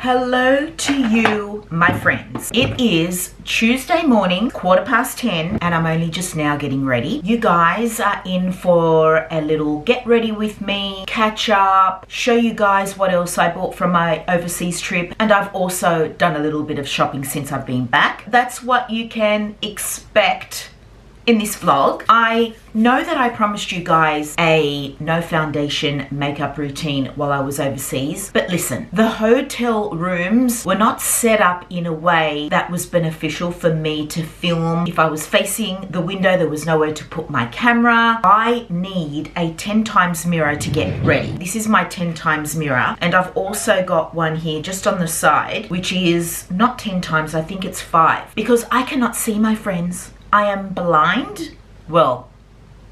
Hello to you, my friends. It is Tuesday morning, 10:15, and I'm only just now getting ready. You guys are in for a little get ready with me, catch up, show you guys what else I bought from my overseas trip, and I've also done a little bit of shopping since I've been back. That's what you can expect in this vlog. I know that I promised you guys a no foundation makeup routine while I was overseas, but listen, the hotel rooms were not set up in a way that was beneficial for me to film. If I was facing the window, there was nowhere to put my camera. I need a 10 times mirror to get ready. This is my 10 times mirror, and I've also got one here just on the side, which is not 10 times, I think it's 5, because I cannot see, my friends. I am blind. Well,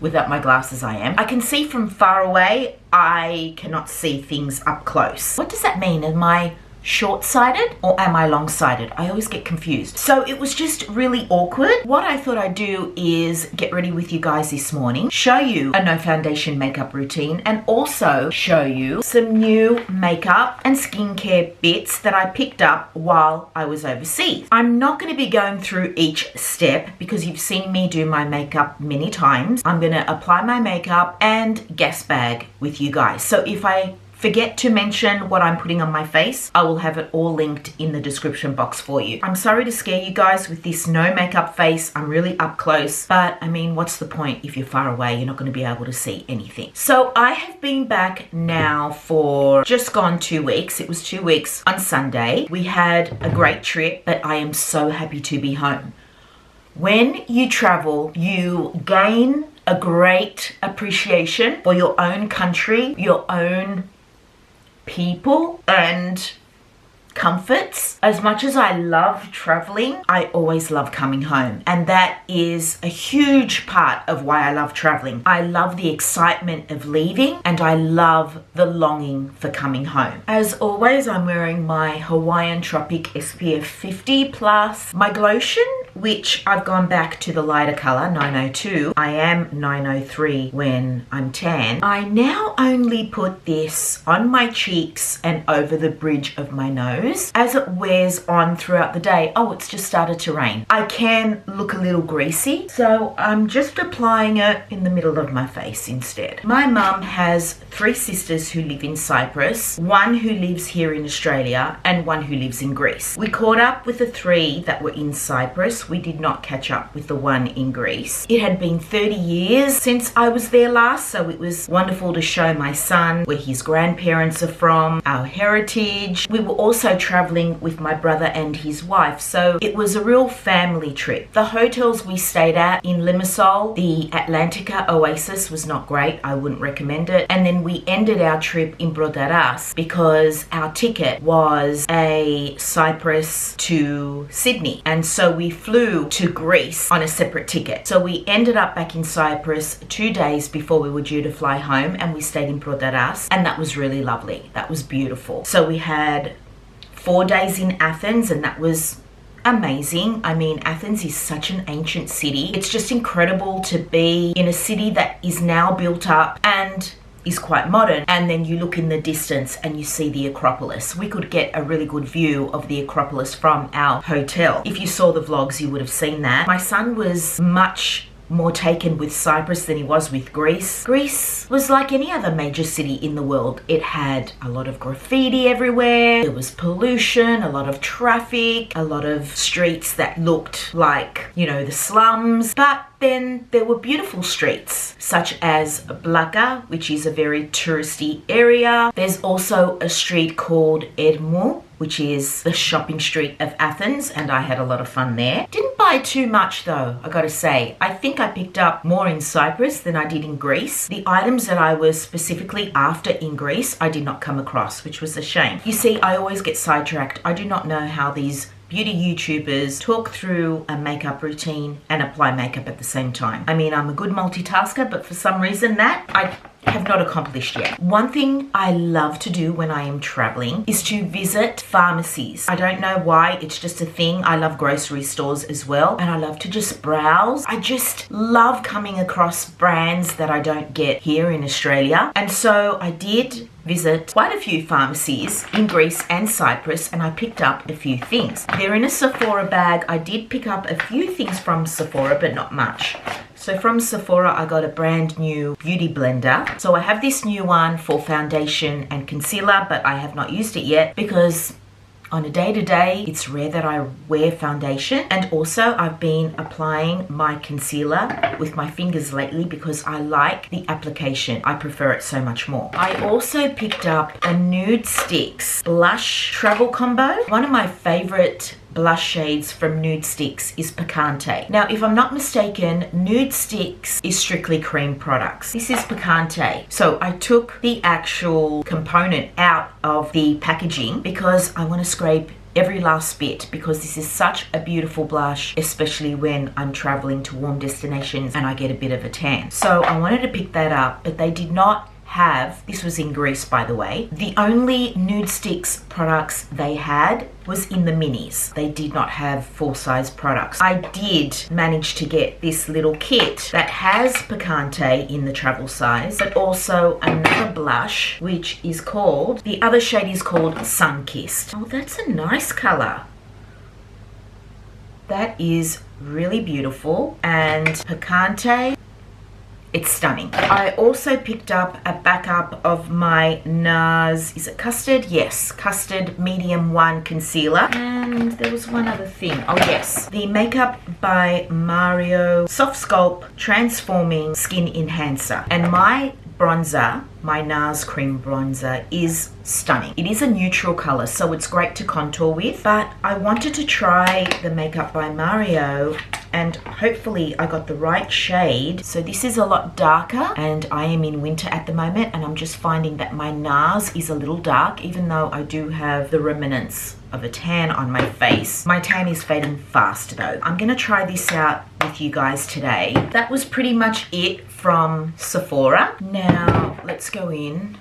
without my glasses I am. I can see from far away. I cannot see things up close. What does that mean? Am I short-sighted or am I long-sighted? I always get confused. So it was just really awkward. What I thought I'd do is get ready with you guys this morning, show you a no foundation makeup routine, and also show you some new makeup and skincare bits that I picked up while I was overseas. I'm not going to be going through each step because you've seen me do my makeup many times. I'm going to apply my makeup and gas bag with you guys. So if I forget to mention what I'm putting on my face, I will have it all linked in the description box for you. I'm sorry to scare you guys with this no makeup face. I'm really up close, but I mean, what's the point if you're far away? You're not going to be able to see anything. So I have been back now for just gone 2 weeks. It was 2 weeks on Sunday. We had a great trip, but I am so happy to be home. When you travel, you gain a great appreciation for your own country, your own people and comforts. As much as I love traveling, I always love coming home, and that is a huge part of why I love traveling. I love the excitement of leaving, and I love the longing for coming home. As always, I'm wearing my Hawaiian Tropic SPF 50 plus, my Glotion, which I've gone back to the lighter color, 902. I am 903 when I'm tan. I now only put this on my cheeks and over the bridge of my nose as it wears on throughout the day. Oh, it's just started to rain. I can look a little greasy, so I'm just applying it in the middle of my face instead. My mum has 3 sisters who live in Cyprus, one who lives here in Australia, and one who lives in Greece. We caught up with the 3 that were in Cyprus. We did not catch up with the one in Greece. It had been 30 years since I was there last, so it was wonderful to show my son where his grandparents are from, our heritage. We were also traveling with my brother and his wife, so it was a real family trip. The hotels we stayed at in Limassol, the Atlantica Oasis, was not great. I wouldn't recommend it. And then we ended our trip in Brodaras because our ticket was a Cyprus to Sydney, and so we flew to Greece on a separate ticket. So we ended up back in Cyprus 2 days before we were due to fly home, and we stayed in Brodaras, and that was really lovely. That was beautiful. So we had 4 days in Athens, and that was amazing. I mean, Athens is such an ancient city. It's just incredible to be in a city that is now built up and is quite modern, and then you look in the distance and you see the Acropolis. We could get a really good view of the Acropolis from our hotel. If you saw the vlogs, you would have seen that. My son was much more taken with Cyprus than he was with Greece. Greece was like any other major city in the world. It had a lot of graffiti everywhere. There was pollution, a lot of traffic, a lot of streets that looked like, you know, the slums. But then there were beautiful streets, such as Blaka, which is a very touristy area. There's also a street called Ermou, which is the shopping street of Athens, and I had a lot of fun there. Didn't buy too much though, I gotta say. I think I picked up more in Cyprus than I did in Greece. The items that I was specifically after in Greece, I did not come across, which was a shame. You see, I always get sidetracked. I do not know how these beauty YouTubers talk through a makeup routine and apply makeup at the same time. I mean, I'm a good multitasker, but for some reason that I have not accomplished yet. One thing I love to do when I am traveling is to visit pharmacies. I don't know why, it's just a thing. I love grocery stores as well, and I love to just browse. I just love coming across brands that I don't get here in Australia. And so I did visit quite a few pharmacies in Greece and Cyprus, and I picked up a few things. They're in a Sephora bag. I did pick up a few things from Sephora, but not much. So from Sephora, I got a brand new beauty blender. So I have this new one for foundation and concealer, but I have not used it yet because on a day-to-day, it's rare that I wear foundation. And also I've been applying my concealer with my fingers lately because I like the application. I prefer it so much more. I also picked up a Nude Sticks blush travel combo. One of my favorite blush shades from Nude Sticks is Picante. Now, if I'm not mistaken, Nude Sticks is strictly cream products. This is Picante. So I took the actual component out of the packaging because I want to scrape every last bit, because this is such a beautiful blush, especially when I'm traveling to warm destinations and I get a bit of a tan. So I wanted to pick that up, but they did not have, this was in Greece by the way, the only Nude Sticks products they had was in the minis. They did not have full-size products. I did manage to get this little kit that has Picante in the travel size, but also another blush which is called, the other shade is called Sun-Kissed. Oh, that's a nice color. That is really beautiful, and Picante, it's stunning. I also picked up a backup of my NARS, is it Custard? Yes, Custard Medium 1 Concealer. And there was one other thing. Oh yes, the Makeup by Mario Softsculpt Transforming Skin Enhancer. And my bronzer, my NARS cream bronzer, is stunning. It is a neutral color, so it's great to contour with, but I wanted to try the Makeup by Mario and hopefully I got the right shade. So this is a lot darker, and I am in winter at the moment, and I'm just finding that my NARS is a little dark, even though I do have the remnants of a tan on my face. My tan is fading fast though. I'm gonna try this out with you guys today. That was pretty much it from Sephora. Now let's go in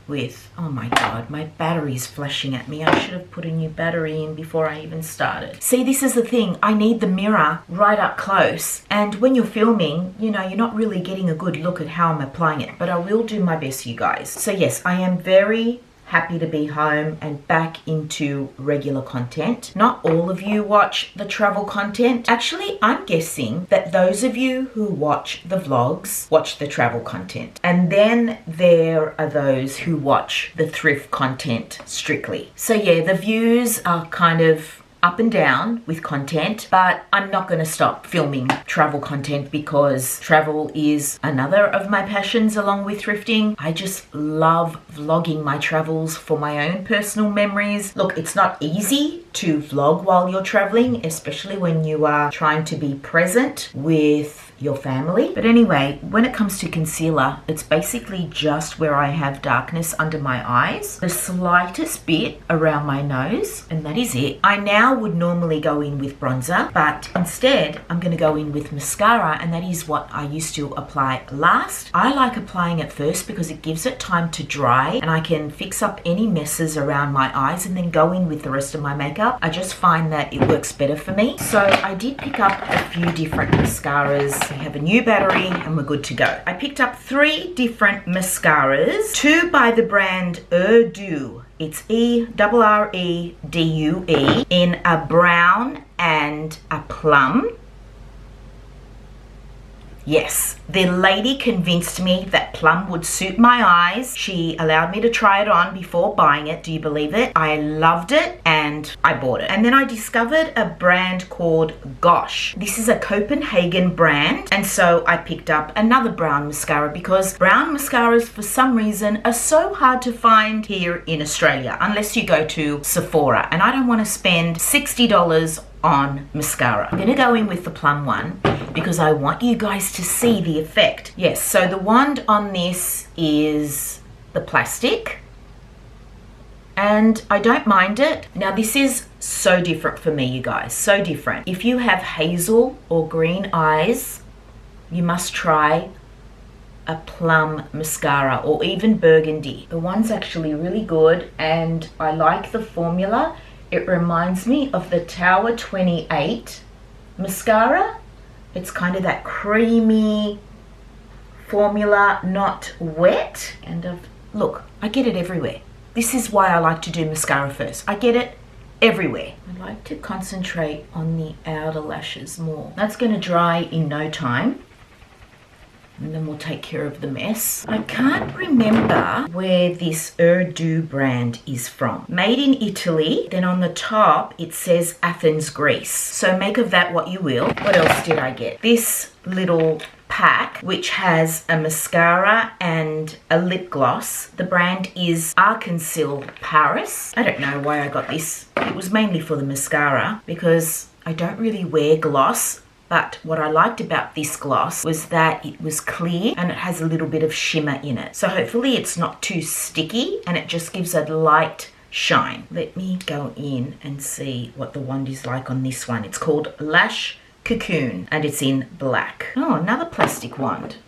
with, oh my god, my battery's flashing at me. I should have put a new battery in before I even started. See, this is the thing. I need the mirror right up close. And when you're filming, you know, you're not really getting a good look at how I'm applying it. But I will do my best, you guys. So yes, I am very happy to be home and back into regular content. Not all of you watch the travel content. Actually, I'm guessing that those of you who watch the vlogs watch the travel content. And then there are those who watch the thrift content strictly. So yeah, the views are kind of up and down with content, but I'm not going to stop filming travel content because travel is another of my passions along with thrifting. I just love vlogging my travels for my own personal memories. Look, it's not easy to vlog while you're traveling, especially when you are trying to be present with your family. But anyway, when it comes to concealer, it's basically just where I have darkness under my eyes, the slightest bit around my nose, and that is it. I now would normally go in with bronzer, but instead I'm going to go in with mascara, and that is what I used to apply last. I like applying it first because it gives it time to dry and I can fix up any messes around my eyes and then go in with the rest of my makeup. I just find that it works better for me. So I did pick up a few different mascaras. We have a new battery and we're good to go. I picked up 3 different mascaras, 2 by the brand Erdu. It's E-R-R-E-D-U-E in a brown and a plum. Yes, the lady convinced me that plum would suit my eyes. She allowed me to try it on before buying it. Do you believe it? I loved it and I bought it. And then I discovered a brand called Gosh. This is a Copenhagen brand. And so I picked up another brown mascara because brown mascaras for some reason are so hard to find here in Australia unless you go to Sephora. And I don't want to spend $60 on mascara. I'm gonna go in with the plum one because I want you guys to see the effect. Yes, so the wand on this is the plastic and I don't mind it. Now this is so different for me, you guys, so different. If you have hazel or green eyes, you must try a plum mascara or even burgundy. The one's actually really good and I like the formula. It reminds me of the Tower 28 mascara. It's kind of that creamy formula, not wet. And I've look, I get it everywhere. This is why I like to do mascara first. I get it everywhere. I like to concentrate on the outer lashes more. That's going to dry in no time. And then we'll take care of the mess. I can't remember where this Urdu brand is from. Made in Italy. Then on the top, it says Athens, Greece. So make of that what you will. What else did I get? This little pack, which has a mascara and a lip gloss. The brand is Arcancil Paris. I don't know why I got this. It was mainly for the mascara because I don't really wear gloss. But what I liked about this gloss was that it was clear and it has a little bit of shimmer in it. So hopefully it's not too sticky and it just gives a light shine. Let me go in and see what the wand is like on this one. It's called Lash Cocoon and it's in black. Oh, another plastic wand.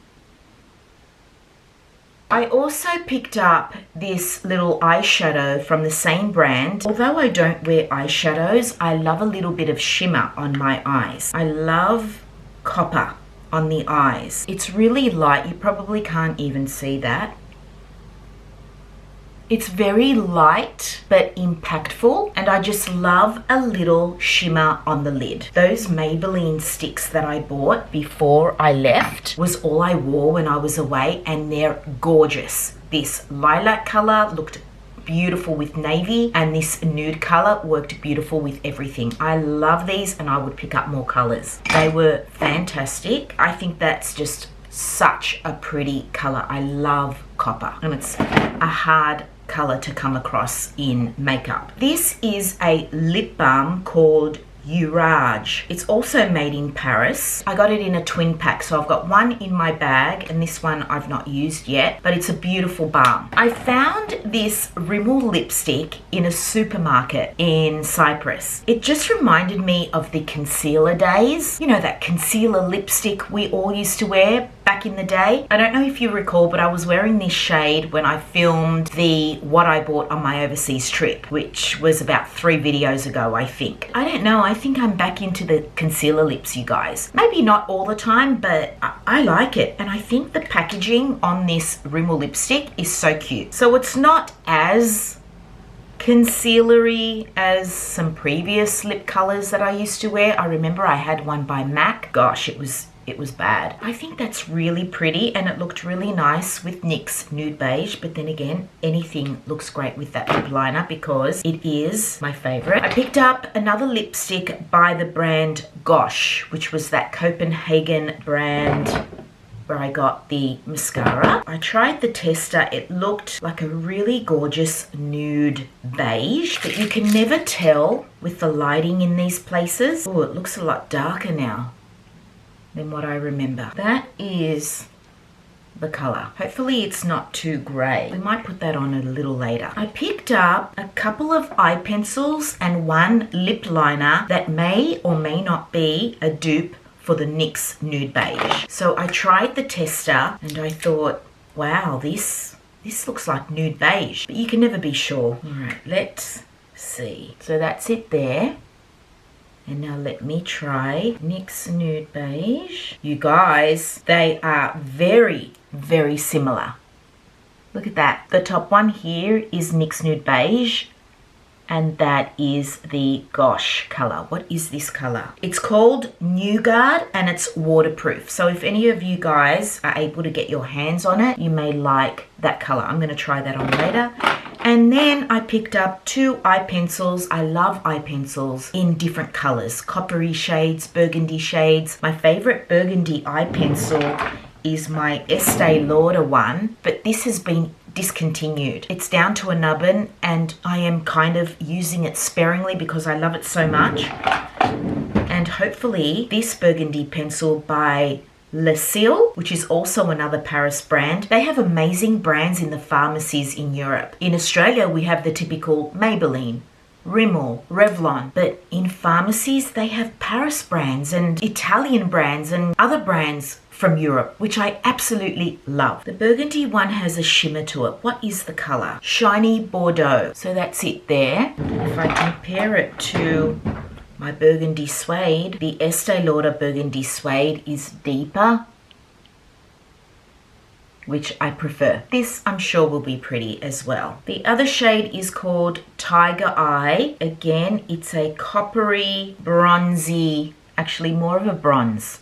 I also picked up this little eyeshadow from the same brand. Although I don't wear eyeshadows, I love a little bit of shimmer on my eyes. I love copper on the eyes. It's really light. You probably can't even see that. It's very light but impactful, and I just love a little shimmer on the lid. Those Maybelline sticks that I bought before I left was all I wore when I was away, and they're gorgeous. This lilac color looked beautiful with navy, and this nude color worked beautiful with everything. I love these and I would pick up more colors. They were fantastic. I think that's just such a pretty color. I love copper and it's a hard color to come across in makeup. This is a lip balm called Urage. It's also made in Paris. I got it in a twin pack, so I've got one in my bag and this one I've not used yet, but it's a beautiful balm. I found this Rimmel lipstick in a supermarket in Cyprus. It just reminded me of the concealer days. You know, that concealer lipstick we all used to wear back in the day. I don't know if you recall, but I was wearing this shade when I filmed the what I bought on my overseas trip, which was about 3 videos ago, I think. I don't know, I think I'm back into the concealer lips, you guys. Maybe not all the time, but I like it. And I think the packaging on this Rimmel lipstick is so cute. So it's not as concealery as some previous lip colors that I used to wear. I remember I had one by MAC. Gosh, it was bad. I think that's really pretty and it looked really nice with NYX Nude Beige, but then again, anything looks great with that lip liner because it is my favorite. I picked up another lipstick by the brand Gosh, which was that Copenhagen brand where I got the mascara. I tried the tester. It looked like a really gorgeous nude beige, but you can never tell with the lighting in these places. Oh, it looks a lot darker now than what I remember. That is the color. Hopefully it's not too gray. We might put that on a little later. I picked up a couple of eye pencils and one lip liner that may or may not be a dupe for the NYX Nude Beige. So I tried the tester and I thought, wow, this looks like nude beige, but you can never be sure. All right, let's see. So that's it there. And now let me try NYX Nude Beige. You guys, they are very, very similar. Look at that. The top one here is NYX Nude Beige, and that is the Gosh color. What is this color? It's called Nougat and it's waterproof. So if any of you guys are able to get your hands on it, you may like that color. I'm going to try that on later. And then I picked up 2 eye pencils. I love eye pencils in different colors, coppery shades, burgundy shades. My favorite burgundy eye pencil is my Estee Lauder one, but this has been discontinued. It's down to a nubbin and I am kind of using it sparingly because I love it so much. And hopefully this burgundy pencil by Le Cil, which is also another Paris brand. They have amazing brands in the pharmacies in Europe. In Australia, we have the typical Maybelline, Rimmel, Revlon, but in pharmacies, they have Paris brands and Italian brands and other brands from Europe, which I absolutely love. The burgundy one has a shimmer to it. What is the color? Shiny Bordeaux. So that's it there. If I compare it to my burgundy suede, the Estee Lauder burgundy suede is deeper. which I prefer. This I'm sure will be pretty as well. The other shade is called Tiger Eye. Again, it's a coppery, bronzy, actually more of a bronze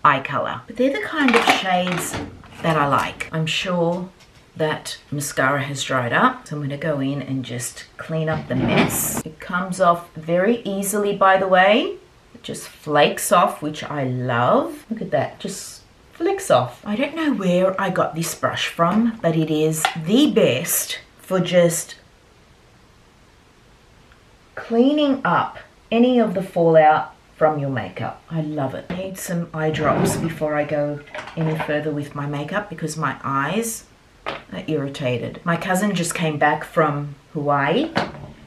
eye color. But they're the kind of shades that I like. I'm sure that mascara has dried up, so I'm going to go in and just clean up the mess. It comes off very easily, by the way. It just flakes off, which I love. Look at that, just flicks off. I don't know where I got this brush from, but it is the best for just cleaning up any of the fallout from your makeup. I love it. I need some eye drops before I go any further with my makeup because my eyes are irritated. My cousin just came back from Hawaii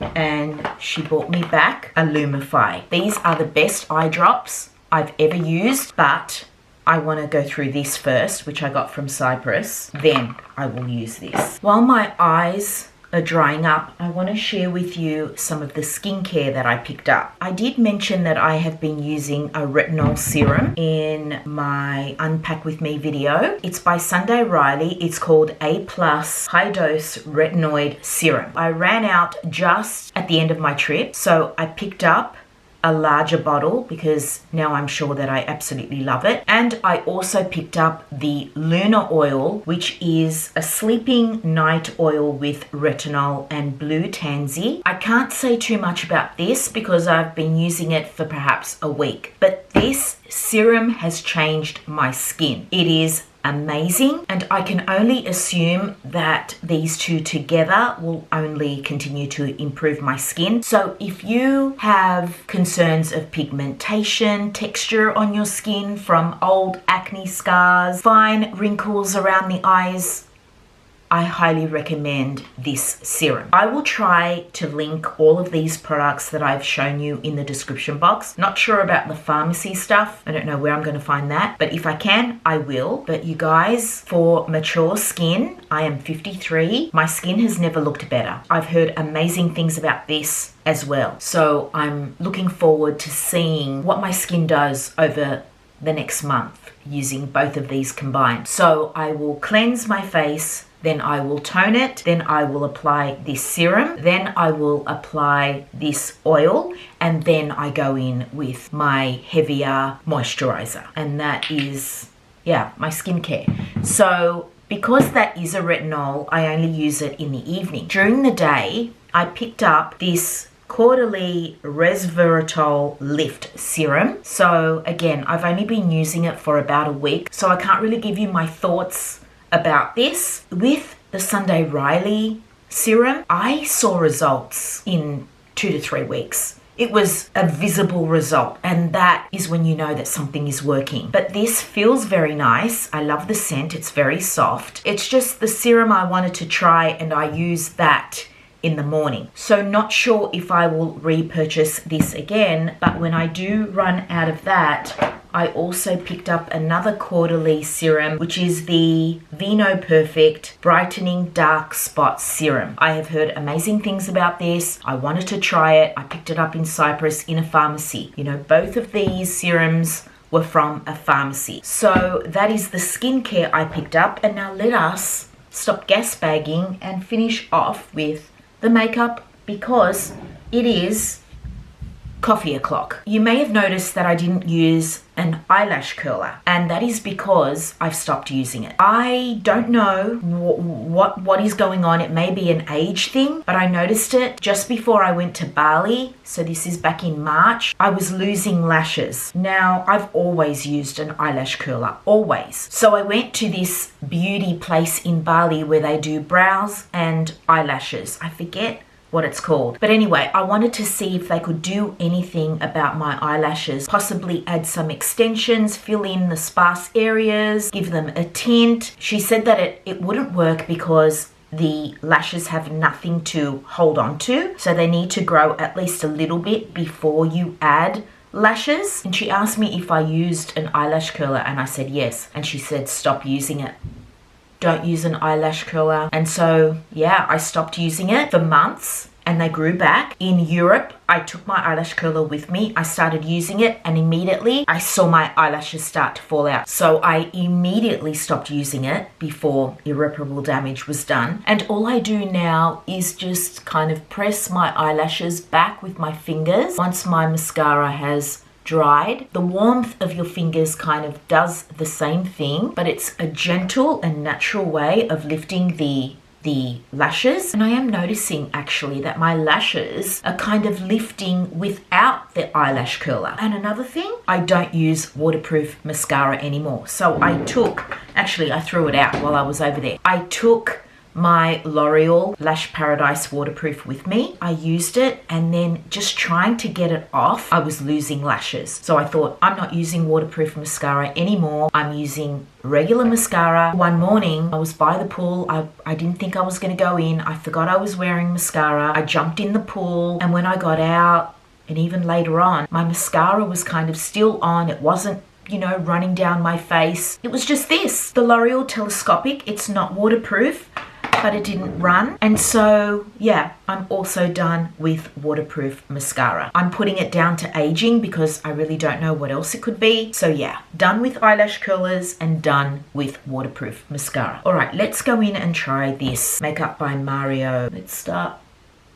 and she bought me back a Lumify. These are the best eye drops I've ever used, but I want to go through this first, which I got from Cyprus. Then I will use this. While my eyes are drying up, I want to share with you some of the skincare that I picked up. I did mention that I have been using a retinol serum in my Unpack With Me video. It's by Sunday Riley. It's called A+ High Dose Retinoid Serum. I ran out just at the end of my trip, so I picked up a larger bottle because now I'm sure that I absolutely love it. And I also picked up the Lunar Oil, which is a sleeping night oil with retinol and blue tansy. I can't say too much about this because I've been using it for perhaps a week, but this serum has changed my skin. It is amazing, and I can only assume that these two together will only continue to improve my skin. So if you have concerns of pigmentation, texture on your skin from old acne scars, fine wrinkles around the eyes, I highly recommend this serum. I will try to link all of these products that I've shown you in the description box. Not sure about the pharmacy stuff. I don't know where I'm going to find that, but if I can, I will. But you guys, for mature skin, I am 53. My skin has never looked better. I've heard amazing things about this as well. So I'm looking forward to seeing what my skin does over the next month using both of these combined. So I will cleanse my face, then I will tone it, then I will apply this serum, then I will apply this oil, and then I go in with my heavier moisturizer. And that is, yeah, my skincare. So because that is a retinol, I only use it in the evening. During the day, I picked up this Caudalie Resveratrol Lift Serum. So again, I've only been using it for about a week, so I can't really give you my thoughts about this. With the Sunday Riley serum, I saw results in 2 to 3 weeks. It was a visible result, and that is when you know that something is working. But this feels very nice. I love the scent. It's very soft. It's just the serum I wanted to try, and I use that in the morning. So not sure if I will repurchase this again, but when I do run out of that, I also picked up another Caudalie serum, which is the Vinoperfect Brightening Dark Spot Serum. I have heard amazing things about this. I wanted to try it. I picked it up in Cyprus in a pharmacy. You know, both of these serums were from a pharmacy. So that is the skincare I picked up. And now let us stop gas bagging and finish off with the makeup, because it is coffee o'clock. You may have noticed that I didn't use an eyelash curler, and that is because I've stopped using it. I don't know what is going on. It may be an age thing, but I noticed it just before I went to Bali. So this is back in March. I was losing lashes. Now, I've always used an eyelash curler, always. So I went to this beauty place in Bali where they do brows and eyelashes. I forget what it's called. But anyway, I wanted to see if they could do anything about my eyelashes, possibly add some extensions, fill in the sparse areas, give them a tint. She said that it wouldn't work because the lashes have nothing to hold on to, so they need to grow at least a little bit before you add lashes. And she asked me if I used an eyelash curler, and I said yes, and she said stop using it. Don't use an eyelash curler. And so yeah, I stopped using it for months, and they grew back. In Europe, I took my eyelash curler with me. I started using it and immediately I saw my eyelashes start to fall out. So I immediately stopped using it before irreparable damage was done. And all I do now is just kind of press my eyelashes back with my fingers once my mascara has dried. The warmth of your fingers kind of does the same thing, but it's a gentle and natural way of lifting the lashes. And I am noticing actually that my lashes are kind of lifting without the eyelash curler. And another thing, I don't use waterproof mascara anymore. So I threw it out while I was over there. I took my L'Oreal Lash Paradise waterproof with me. I used it, and then just trying to get it off, I was losing lashes. So I thought, I'm not using waterproof mascara anymore. I'm using regular mascara. One morning, I was by the pool. I didn't think I was going to go in. I forgot I was wearing mascara. I jumped in the pool, and when I got out, and even later on, my mascara was kind of still on. It wasn't, you know, running down my face. It was just this. The L'Oreal Telescopic, it's not waterproof, but it didn't run. And so, yeah, I'm also done with waterproof mascara. I'm putting it down to aging because I really don't know what else it could be. So yeah, done with eyelash curlers and done with waterproof mascara. All right, let's go in and try this makeup by Mario. Let's start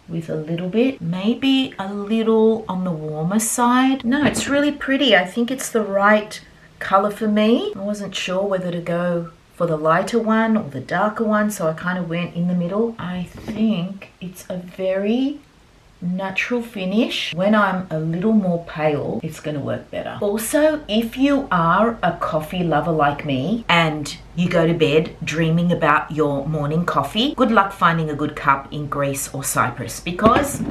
with a little bit, maybe a little on the warmer side. No, it's really pretty. I think it's the right color for me. I wasn't sure whether to go for the lighter one or the darker one, so I kind of went in the middle. I think it's a very natural finish. When I'm a little more pale, it's going to work better. Also, if you are a coffee lover like me and you go to bed dreaming about your morning coffee, good luck finding a good cup in Greece or Cyprus, because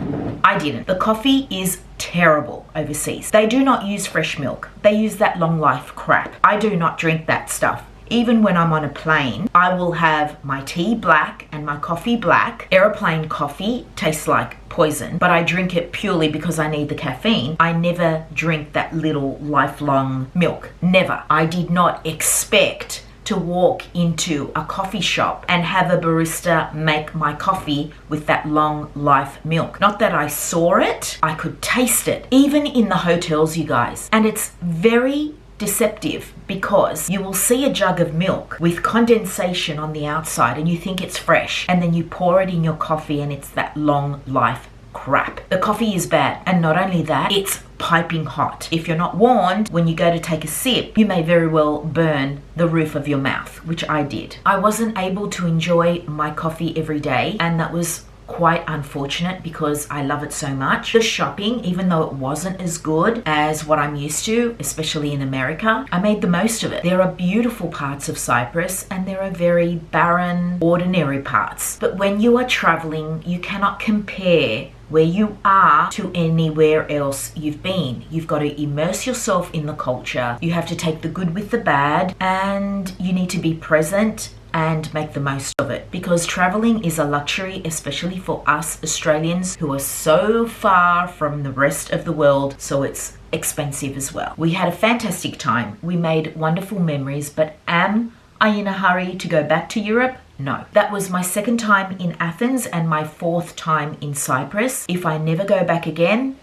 I didn't. The coffee is terrible overseas. They do not use fresh milk. They use that long life crap. I do not drink that stuff. Even when I'm on a plane, I will have my tea black and my coffee black. Airplane coffee tastes like poison, but I drink it purely because I need the caffeine. I never drink that little lifelong milk. Never. I did not expect to walk into a coffee shop and have a barista make my coffee with that long life milk. Not that I saw it, I could taste it. Even in the hotels, you guys. And it's very deceptive because you will see a jug of milk with condensation on the outside and you think it's fresh, and then you pour it in your coffee and it's that long life crap. The coffee is bad, and not only that, it's piping hot. If you're not warned, when you go to take a sip, you may very well burn the roof of your mouth, which I did. I wasn't able to enjoy my coffee every day, and that was quite unfortunate because I love it so much. The shopping, even though it wasn't as good as what I'm used to, especially in America, I made the most of it. There are beautiful parts of Cyprus and there are very barren, ordinary parts. But when you are traveling, you cannot compare where you are to anywhere else you've been. You've got to immerse yourself in the culture. You have to take the good with the bad, and you need to be present and make the most of it, because traveling is a luxury, especially for us Australians who are so far from the rest of the world, so it's expensive as well. We had a fantastic time. We made wonderful memories, but am I in a hurry to go back to Europe? No. That was my second time in Athens and my fourth time in Cyprus. If I never go back again,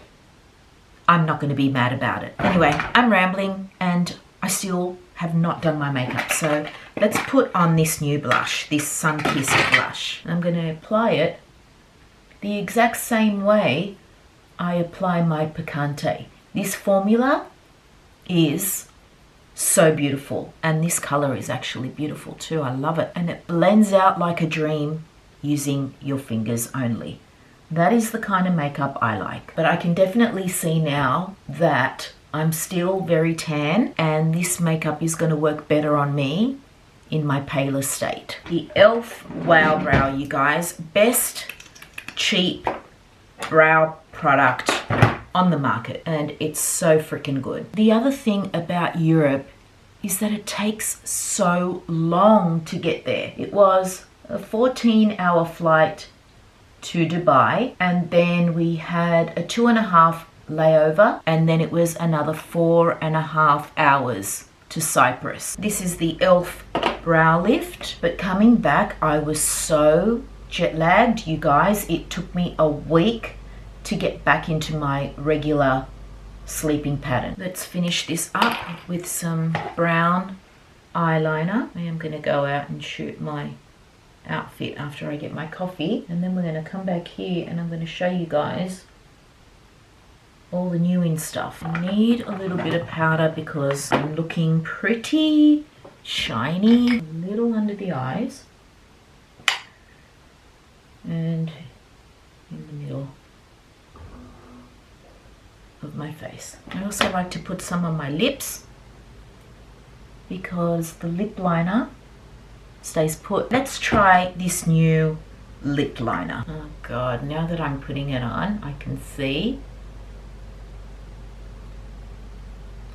I'm not going to be mad about it. Anyway, I'm rambling and I still have not done my makeup. So let's put on this new blush, this Sun-Kissed blush. I'm going to apply it the exact same way I apply my Picante. This formula is so beautiful, and this color is actually beautiful too. I love it, and it blends out like a dream using your fingers only. That is the kind of makeup I like. But I can definitely see now that I'm still very tan, and this makeup is going to work better on me in my paler state. The e.l.f. Wow Brow, you guys. Best cheap brow product on the market, and it's so freaking good. The other thing about Europe is that it takes so long to get there. It was a 14-hour flight to Dubai, and then we had a 2.5 layover, and then it was another 4.5 hours to Cyprus. This is the e.l.f. brow lift, but coming back I was so jet lagged, you guys. It took me a week to get back into my regular sleeping pattern. Let's finish this up with some brown eyeliner. I am going to go out and shoot my outfit after I get my coffee, and then we're going to come back here and I'm going to show you guys all the new in stuff. I need a little bit of powder because I'm looking pretty shiny. A little under the eyes and in the middle of my face. I also like to put some on my lips because the lip liner stays put. Let's try this new lip liner. Oh god, now that I'm putting it on, I can see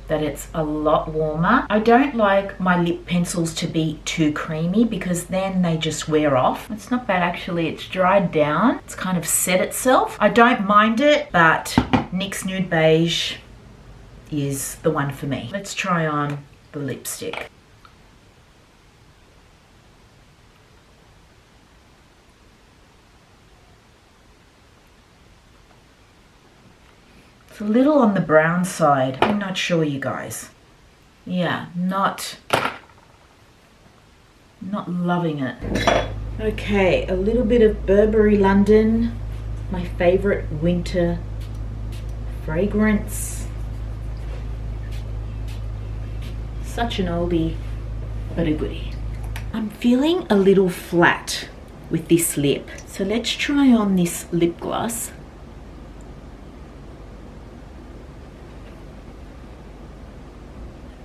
that it's a lot warmer. I don't like my lip pencils to be too creamy because then they just wear off. It's not bad actually, it's dried down. It's kind of set itself. I don't mind it, but NYX Nude Beige is the one for me. Let's try on the lipstick. It's a little on the brown side. I'm not sure, you guys. Yeah, not loving it. Okay, a little bit of Burberry London, my favorite winter fragrance. Such an oldie, but a goodie. I'm feeling a little flat with this lip, so let's try on this lip gloss.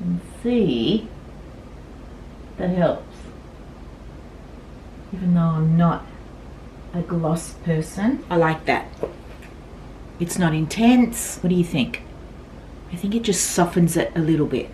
And see that helps, even though I'm not a gloss person. I like that. It's not intense. What do you think? I think it just softens it a little bit.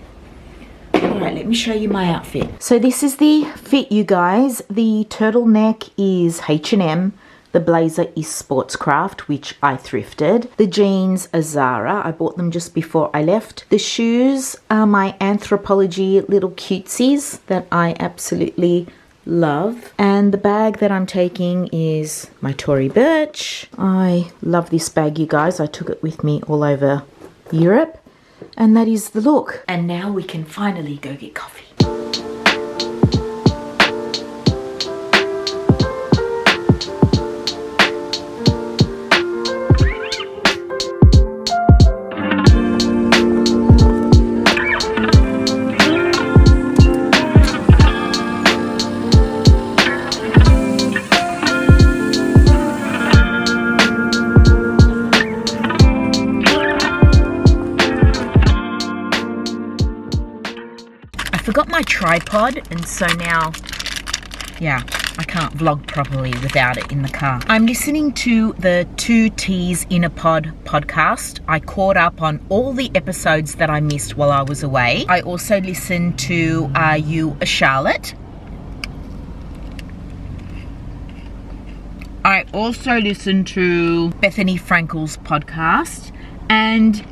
Alright, let me show you my outfit. So this is the fit, you guys. The turtleneck is H&M. The blazer is Sportscraft, which I thrifted. The jeans are Zara. I bought them just before I left. The shoes are my Anthropology little cutesies that I absolutely love. And the bag that I'm taking is my Tory Burch. I love this bag, you guys. I took it with me all over Europe. And that is the look. And now we can finally go get coffee. Got my tripod, and so now, yeah, I can't vlog properly without it in the car. I'm listening to the 2 T's in a Pod podcast. I caught up on all the episodes that I missed while I was away. I also listened to Are You a Charlotte? I also listened to Bethany Frankel's podcast, and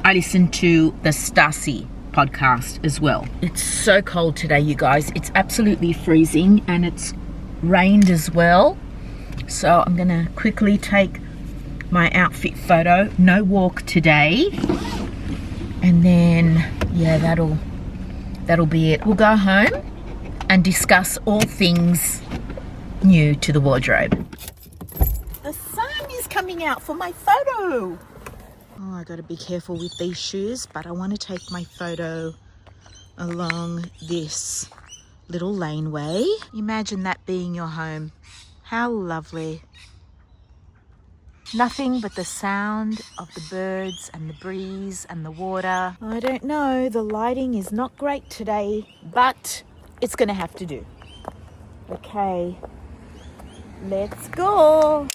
I listened to the Stasi podcast as well. It's so cold today, you guys. It's absolutely freezing, and it's rained as well. So I'm gonna quickly take my outfit photo. No walk today, and then yeah, that'll be it. We'll go home and discuss all things new to the wardrobe. The sun is coming out for my photo. Oh, I gotta be careful with these shoes, but I want to take my photo along this little laneway. Imagine that being your home. How lovely. Nothing but the sound of the birds and the breeze and the water. I don't know, the lighting is not great today, but it's gonna have to do. Okay, let's go.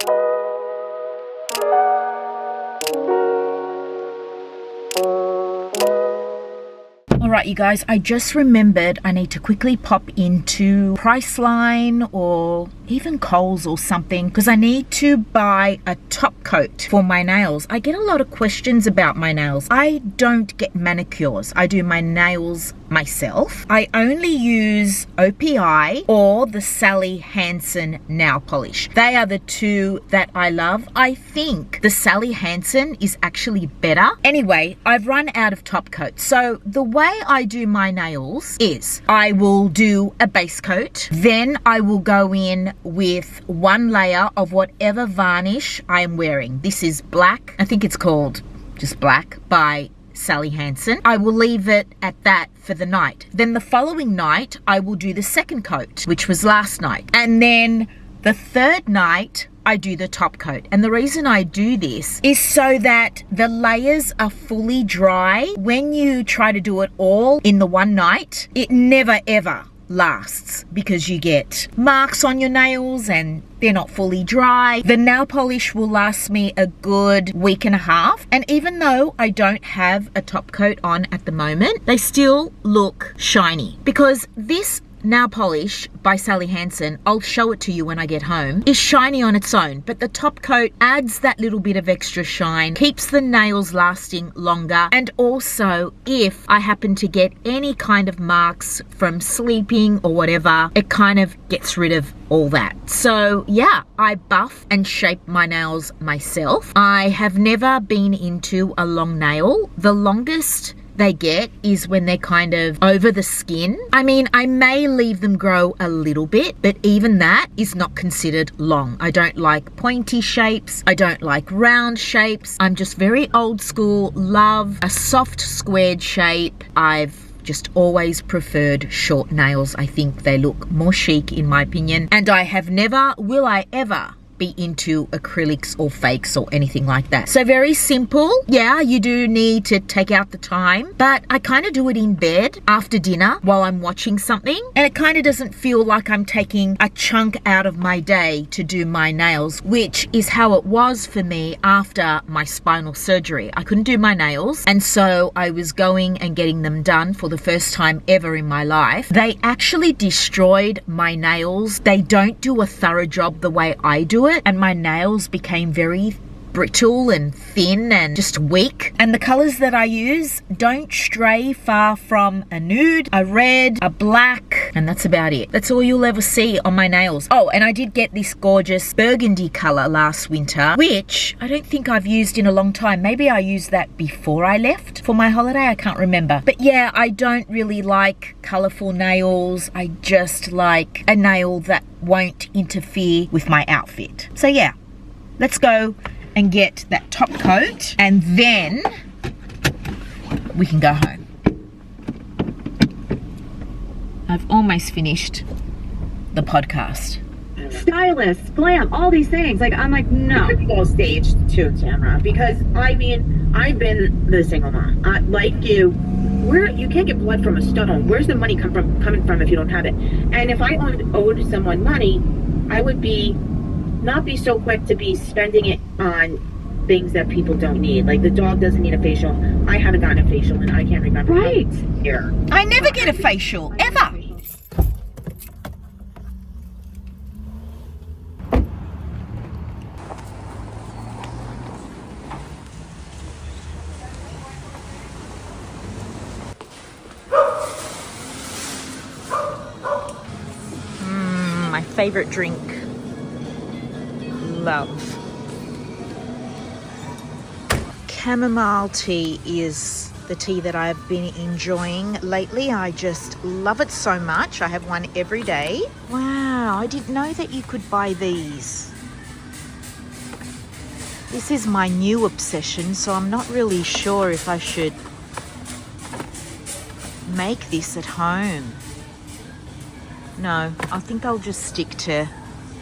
Alright, you guys, I just remembered I need to quickly pop into Priceline or even Coles or something because I need to buy a top coat for my nails. I get a lot of questions about my nails. I don't get manicures. I do my nails myself. I only use OPI or the Sally Hansen nail polish. They are the two that I love. I think the Sally Hansen is actually better. Anyway, I've run out of top coat. So the way I do my nails is I will do a base coat, then I will go in with one layer of whatever varnish I am wearing. This is black. I think it's called just black by Sally Hansen. I will leave it at that for the night. Then the following night, I will do the second coat, which was last night. And then the third night, I do the top coat. And the reason I do this is so that the layers are fully dry. When you try to do it all in the one night, it never ever lasts because you get marks on your nails and they're not fully dry. The nail polish will last me a good week and a half, and even though I don't have a top coat on at the moment, they still look shiny because this nail polish by Sally Hansen, I'll show it to you when I get home, is shiny on its own, but the top coat adds that little bit of extra shine, keeps the nails lasting longer, and also if I happen to get any kind of marks from sleeping or whatever, it kind of gets rid of all that. So yeah, I buff and shape my nails myself. I have never been into a long nail. The longest they get is when they're kind of over the skin. I mean, I may leave them grow a little bit, but even that is not considered long. I don't like pointy shapes. I don't like round shapes. I'm just very old school, love a soft squared shape. I've just always preferred short nails. I think they look more chic in my opinion. And I have never, will I ever, be into acrylics or fakes or anything like that. So very simple. Yeah, you do need to take out the time, but I kind of do it in bed after dinner while I'm watching something, and it kind of doesn't feel like I'm taking a chunk out of my day to do my nails, which is how it was for me after my spinal surgery. I couldn't do my nails, and so I was going and getting them done for the first time ever in my life. They actually destroyed my nails. They don't do a thorough job the way I do it, and my nails became very brittle and thin and just weak. And the colors that I use don't stray far from a nude, a red, a black, and that's about it. That's all you'll ever see on my nails. Oh, and I did get this gorgeous burgundy color last winter, which I don't think I've used in a long time. Maybe I used that before I left for my holiday. I can't remember. But yeah, I don't really like colorful nails. I just like a nail that won't interfere with my outfit. So yeah, let's go and get that top coat, and then we can go home. I've almost finished the podcast. Stylist, glam, all these things. Like, I'm like, no. Go stage to camera, because I mean, I've been the single mom. Like you, where you can't get blood from a stone. Where's the money coming from if you don't have it? And if I owed someone money, I would not be so quick to be spending it on things that people don't need. Like the dog doesn't need a facial. I haven't gotten a facial and I can't remember. Right. Here. I never get a facial, ever. My favorite drink. Love. Chamomile tea is the tea that I've been enjoying lately. I just love it so much. I have one every day. Wow, I didn't know that you could buy these. This is my new obsession, so I'm not really sure if I should make this at home. No, I think I'll just stick to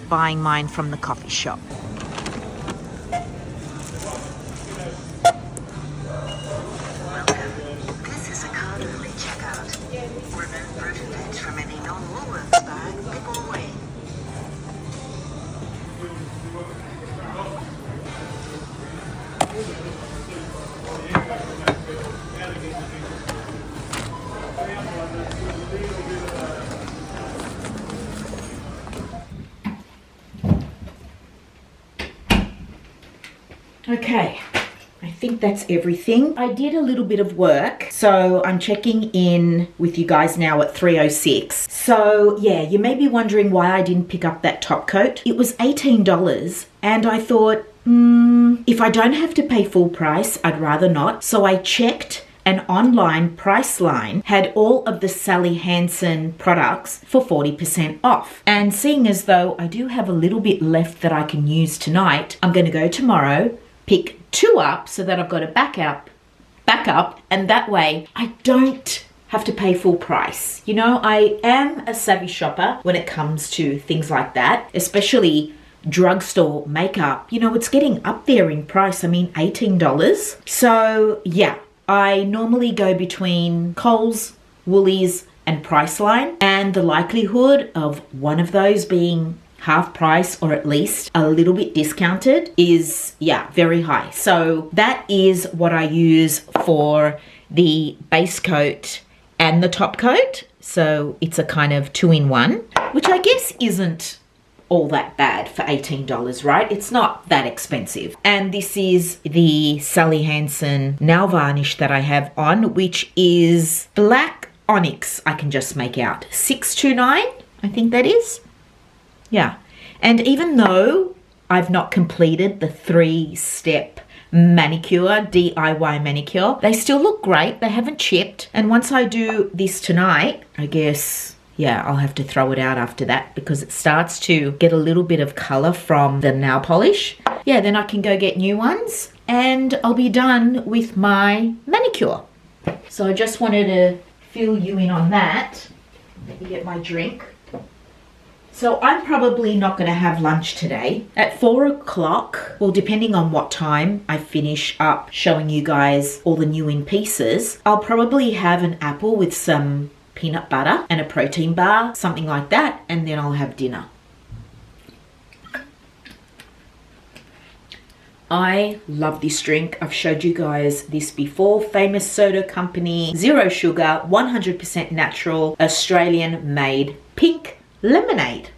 buying mine from the coffee shop. Welcome. This is a Caudalie checkout. Remove fruit and veg from any non-Woolworths bag before weighing. Okay, I think that's everything. I did a little bit of work, so I'm checking in with you guys now at 3:06. So yeah, you may be wondering why I didn't pick up that top coat. It was $18 and I thought, if I don't have to pay full price, I'd rather not. So I checked an online price line had all of the Sally Hansen products for 40% off. And seeing as though I do have a little bit left that I can use tonight, I'm going to go tomorrow, pick 2 up so that I've got a backup, and that way I don't have to pay full price. You know, I am a savvy shopper when it comes to things like that, especially drugstore makeup. You know, it's getting up there in price. I mean, $18. So yeah, I normally go between Coles, Woolies and Priceline, and the likelihood of one of those being half price or at least a little bit discounted is, yeah, very high. So that is what I use for the base coat and the top coat. So it's a kind of 2-in-1, which I guess isn't all that bad for $18, right? It's not that expensive. And this is the Sally Hansen nail varnish that I have on, which is black onyx. I can just make out 629, I think that is. Yeah. And even though I've not completed the 3-step manicure, DIY manicure, they still look great. They haven't chipped. And once I do this tonight, I guess, yeah, I'll have to throw it out after that because it starts to get a little bit of color from the nail polish. Yeah, then I can go get new ones and I'll be done with my manicure. So I just wanted to fill you in on that. Let me get my drink. So I'm probably not going to have lunch today. At 4 o'clock, well, depending on what time I finish up showing you guys all the new in pieces, I'll probably have an apple with some peanut butter and a protein bar, something like that, and then I'll have dinner. I love this drink. I've showed you guys this before. Famous Soda Company, 0 sugar, 100% natural, Australian made pink lemonade.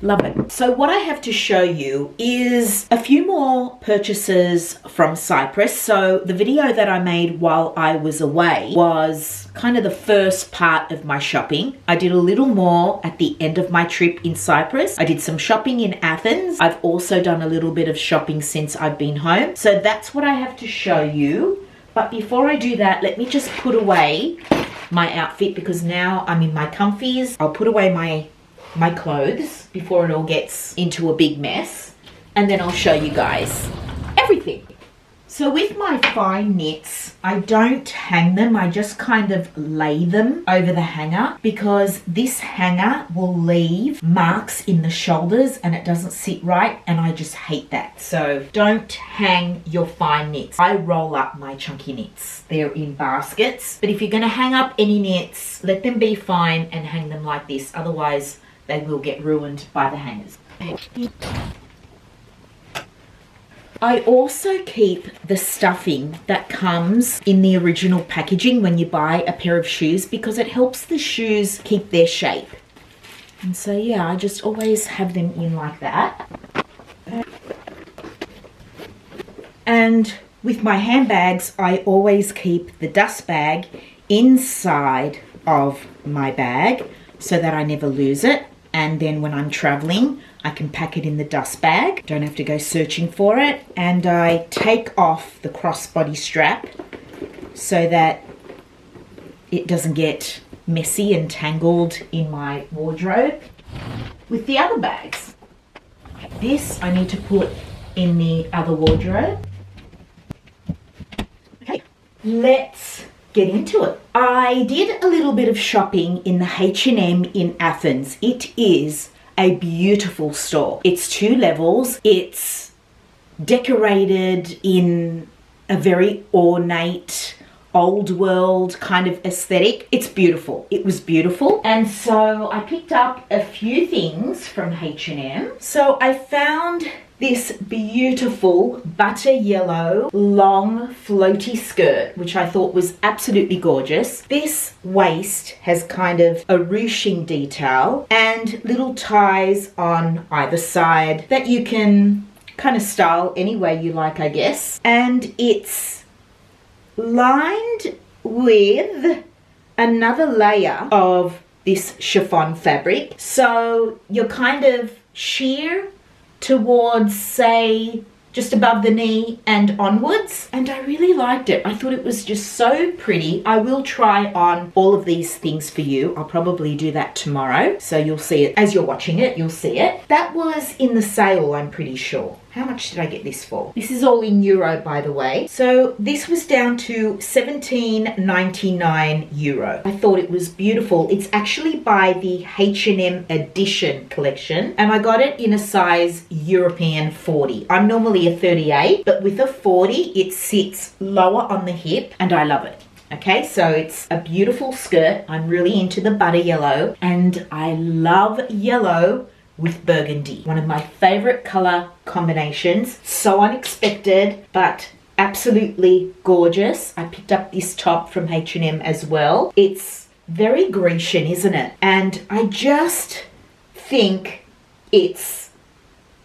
Love it. So what I have to show you is a few more purchases from Cyprus. So the video that I made while I was away was kind of the first part of my shopping. I did a little more at the end of my trip in Cyprus. I did some shopping in Athens. I've also done a little bit of shopping since I've been home. So that's what I have to show you. But before I do that, let me just put away my outfit because now I'm in my comfies. I'll put away my clothes before it all gets into a big mess, and then I'll show you guys everything. So with my fine knits, I don't hang them, I just kind of lay them over the hanger because this hanger will leave marks in the shoulders and it doesn't sit right, and I just hate that. So don't hang your fine knits. I roll up my chunky knits. They're in baskets, but if you're going to hang up any knits, let them be fine and hang them like this, otherwise they will get ruined by the hangers. I also keep the stuffing that comes in the original packaging when you buy a pair of shoes because it helps the shoes keep their shape. And so yeah, I just always have them in like that. And with my handbags, I always keep the dust bag inside of my bag so that I never lose it. And then when I'm traveling, I can pack it in the dust bag. Don't have to go searching for it. And I take off the crossbody strap so that it doesn't get messy and tangled in my wardrobe. With the other bags, this I need to put in the other wardrobe. Okay, let's get into it. I did a little bit of shopping in the H&M in Athens. It is a beautiful store. It's 2 levels. It's decorated in a very ornate, old world kind of aesthetic. It's beautiful. It was beautiful. And so I picked up a few things from H&M. So I found this beautiful butter yellow long floaty skirt, which I thought was absolutely gorgeous. This waist has kind of a ruching detail and little ties on either side that you can kind of style any way you like, I guess. And it's lined with another layer of this chiffon fabric. So you're kind of sheer towards, say, just above the knee and onwards, and I really liked it. I thought it was just so pretty. I will try on all of these things for you. I'll probably do that tomorrow, so you'll see it as you're watching it. You'll see it. That was in the sale, I'm pretty sure. How much did I get this for? This is all in euro, by the way. So this was down to €17.99. I thought it was beautiful. It's actually by the H&M Edition collection, and I got it in a size European 40. I'm normally a 38, but with a 40, it sits lower on the hip, and I love it. Okay, so it's a beautiful skirt. I'm really into the butter yellow, and I love yellow with burgundy. One of my favorite color combinations. So unexpected, but absolutely gorgeous. I picked up this top from H&M as well. It's very Grecian, isn't it? And I just think it's,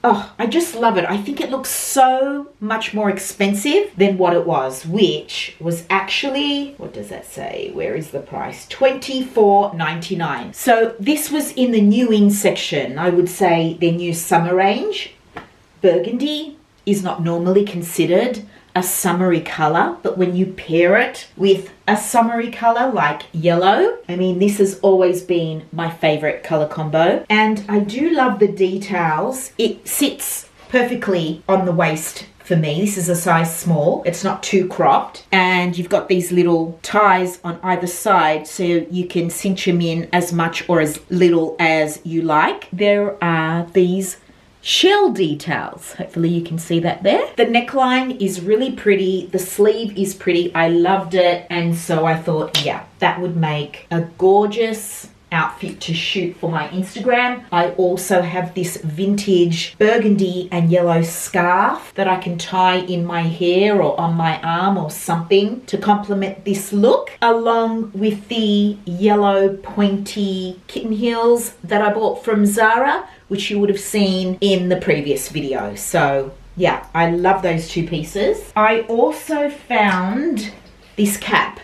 oh, I just love it. I think it looks so much more expensive than what it was, which was actually, what does that say? Where is the price? $24.99. So this was in the new in section. I would say their new summer range. Burgundy is not normally considered a summery color, but when you pair it with a summery color like yellow, I mean, this has always been my favorite color combo. And I do love the details. It sits perfectly on the waist for me. This is a size small. It's not too cropped, and you've got these little ties on either side so you can cinch them in as much or as little as you like. There are these shell details. Hopefully you can see that there. The neckline is really pretty. The sleeve is pretty. I loved it, and so I thought, yeah, that would make a gorgeous outfit to shoot for my Instagram. I also have this vintage burgundy and yellow scarf that I can tie in my hair or on my arm or something to complement this look, along with the yellow pointy kitten heels that I bought from Zara, which you would have seen in the previous video. So yeah, I love those two pieces. I also found this cap.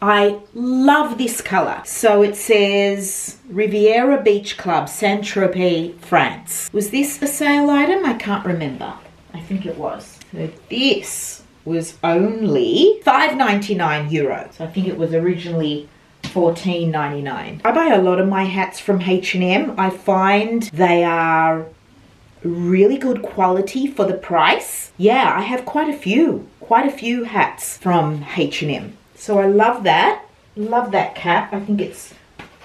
I love this color. So it says Riviera Beach Club, Saint-Tropez, France. Was this a sale item? I can't remember. I think it was. So this was only €5.99. So I think it was originally $14.99. I buy a lot of my hats from H&M. I find they are really good quality for the price. Yeah, I have quite a few hats from H&M. So I love that. Love that cap. I think it's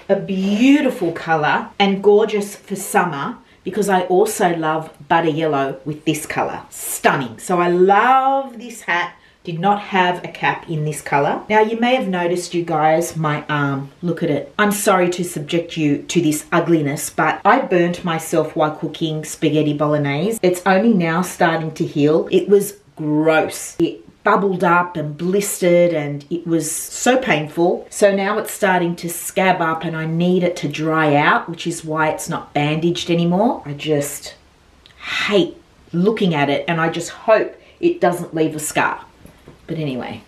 a beautiful color and gorgeous for summer, because I also love butter yellow with this color. Stunning. So I love this hat. Did not have a cap in this color. Now you may have noticed, you guys, my arm. Look at it. I'm sorry to subject you to this ugliness, but I burnt myself while cooking spaghetti bolognese. It's only now starting to heal. It was gross. It bubbled up and blistered, and it was so painful. So now it's starting to scab up, and I need it to dry out, which is why it's not bandaged anymore. I just hate looking at it, and I just hope it doesn't leave a scar. But anyway,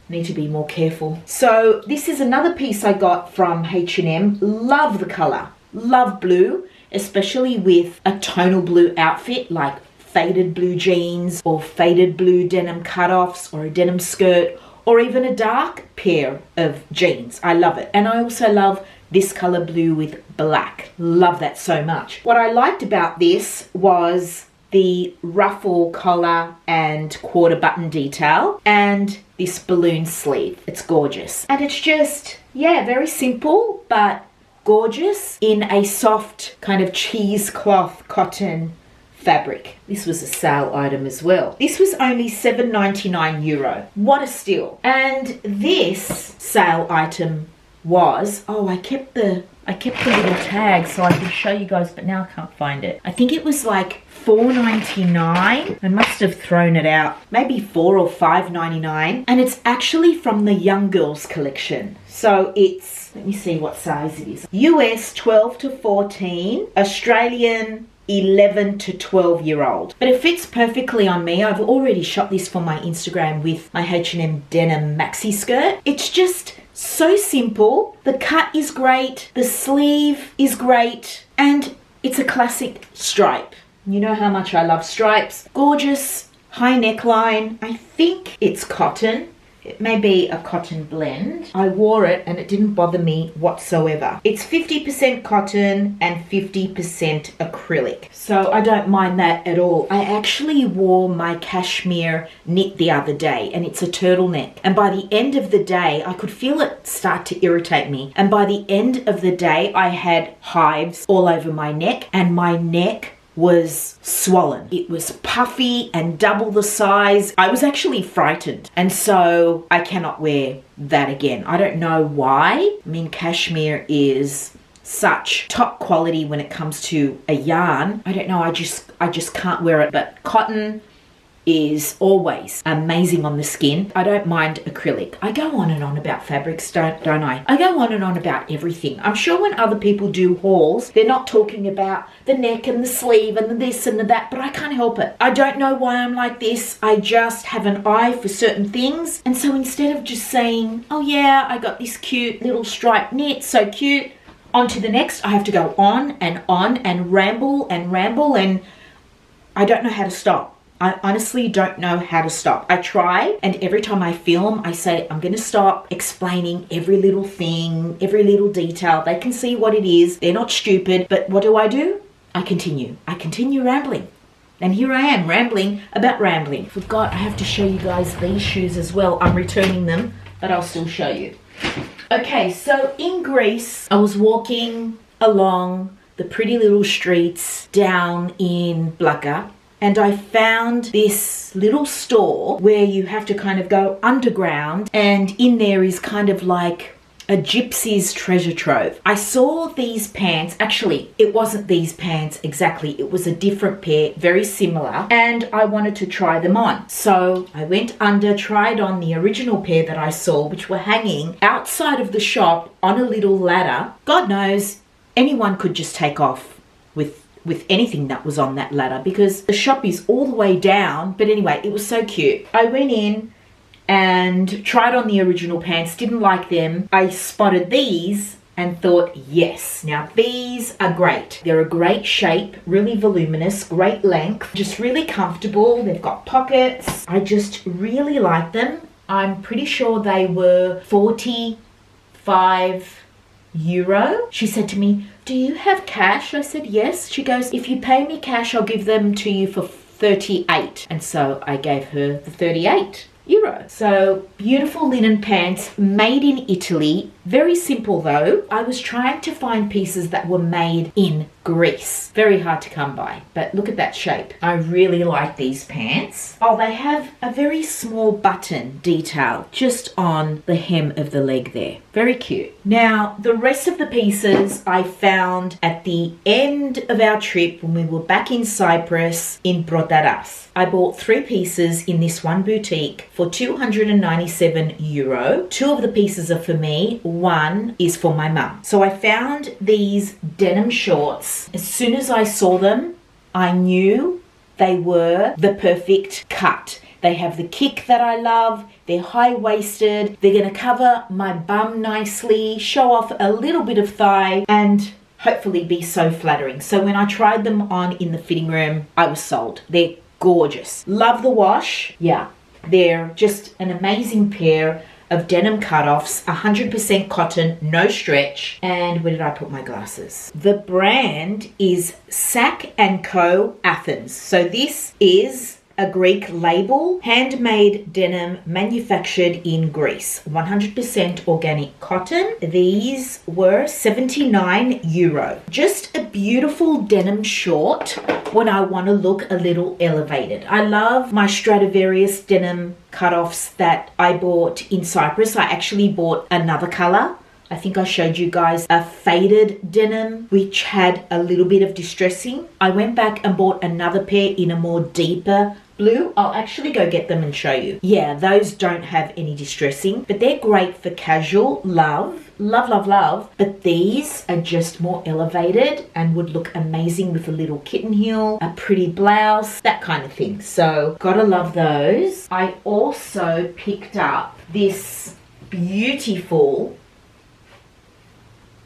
need to be more careful. So this is another piece I got from H&M. Love the color. Love blue, especially with a tonal blue outfit like faded blue jeans or faded blue denim cutoffs or a denim skirt or even a dark pair of jeans. I love it. And I also love this color blue with black. Love that so much. What I liked about this was the ruffle collar and quarter button detail and this balloon sleeve. It's gorgeous. And it's just, yeah, very simple but gorgeous in a soft kind of cheesecloth cotton fabric. This was a sale item as well. This was only €7.99. What a steal. And this sale item was, oh, I kept the little tag so I could show you guys, but now I can't find it. I think it was like $4.99. I must have thrown it out. Maybe $4 or $5.99. And it's actually from the Young Girls collection. So it's, let me see what size it is. US 12 to 14, Australian 11 to 12-year-old. But it fits perfectly on me. I've already shot this for my Instagram with my H&M denim maxi skirt. It's just so simple. The cut is great. The sleeve is great. And it's a classic stripe. You know how much I love stripes. Gorgeous high neckline. I think it's cotton. It may be a cotton blend. I wore it and it didn't bother me whatsoever. It's 50% cotton and 50% acrylic. So I don't mind that at all. I actually wore my cashmere knit the other day and it's a turtleneck. And by the end of the day, I could feel it start to irritate me. And by the end of the day, I had hives all over my neck and my neck was swollen. It was puffy and double the size. I was actually frightened. And so I cannot wear that again. I don't know why. I mean, cashmere is such top quality when it comes to a yarn. I don't know, I just can't wear it. But cotton is always amazing on the skin. I don't mind acrylic. I go on and on about fabrics, don't I? I go on and on about everything. I'm sure when other people do hauls, they're not talking about the neck and the sleeve and the this and the that, but I can't help it. I don't know why I'm like this. I just have an eye for certain things. And so instead of just saying, oh yeah, I got this cute little striped knit, so cute, on to the next, I have to go on and ramble and I don't know how to stop. I honestly don't know how to stop. I try, and every time I film, I say, I'm going to stop explaining every little thing, every little detail. They can see what it is. They're not stupid. But what do? I continue. I continue rambling. And here I am, rambling about rambling. Forgot I have to show you guys these shoes as well. I'm returning them, but I'll still show you. Okay, so in Greece, I was walking along the pretty little streets down in Blaka. And I found this little store where you have to kind of go underground, and in there is kind of like a gypsy's treasure trove. I saw these pants. Actually, it wasn't these pants exactly. It was a different pair, very similar, and I wanted to try them on. So I went under, tried on the original pair that I saw, which were hanging outside of the shop on a little ladder. God knows, anyone could just take off with anything that was on that ladder because the shop is all the way down. But anyway, it was so cute. I went in and tried on the original pants, didn't like them. I spotted these and thought, yes, now these are great. They're a great shape, really voluminous, great length, just really comfortable. They've got pockets. I just really like them. I'm pretty sure they were 45 euro. She said to me, do you have cash? I said, yes. She goes, if you pay me cash, I'll give them to you for 38. And so I gave her the 38 euro. So beautiful linen pants made in Italy. Very simple though. I was trying to find pieces that were made in Greece. Very hard to come by, but look at that shape. I really like these pants. Oh, they have a very small button detail just on the hem of the leg there. Very cute. Now, the rest of the pieces I found at the end of our trip when we were back in Cyprus in Protaras. I bought 3 pieces in this one boutique for 297 euro. 2 of the pieces are for me. 1 is for my mum. So I found these denim shorts. As soon as I saw them, I knew they were the perfect cut. They have the kick that I love. They're high-waisted. They're going to cover my bum nicely, show off a little bit of thigh, and hopefully be so flattering. So when I tried them on in the fitting room, I was sold. They're gorgeous. Love the wash. Yeah, they're just an amazing pair of denim cutoffs, 100% cotton, no stretch. And where did I put my glasses? The brand is Sac & Co. Athens. So this is a Greek label, handmade denim manufactured in Greece, 100% organic cotton. These were 79 euro. Just a beautiful denim short when I want to look a little elevated. I love my Stradivarius denim cutoffs that I bought in Cyprus. I actually bought another color. I think I showed you guys a faded denim which had a little bit of distressing. I went back and bought another pair in a more deeper blue. I'll actually go get them and show you. Yeah, those don't have any distressing, but they're great for casual. Love. But these are just more elevated and would look amazing with a little kitten heel, a pretty blouse, that kind of thing. So gotta love those. I also picked up this beautiful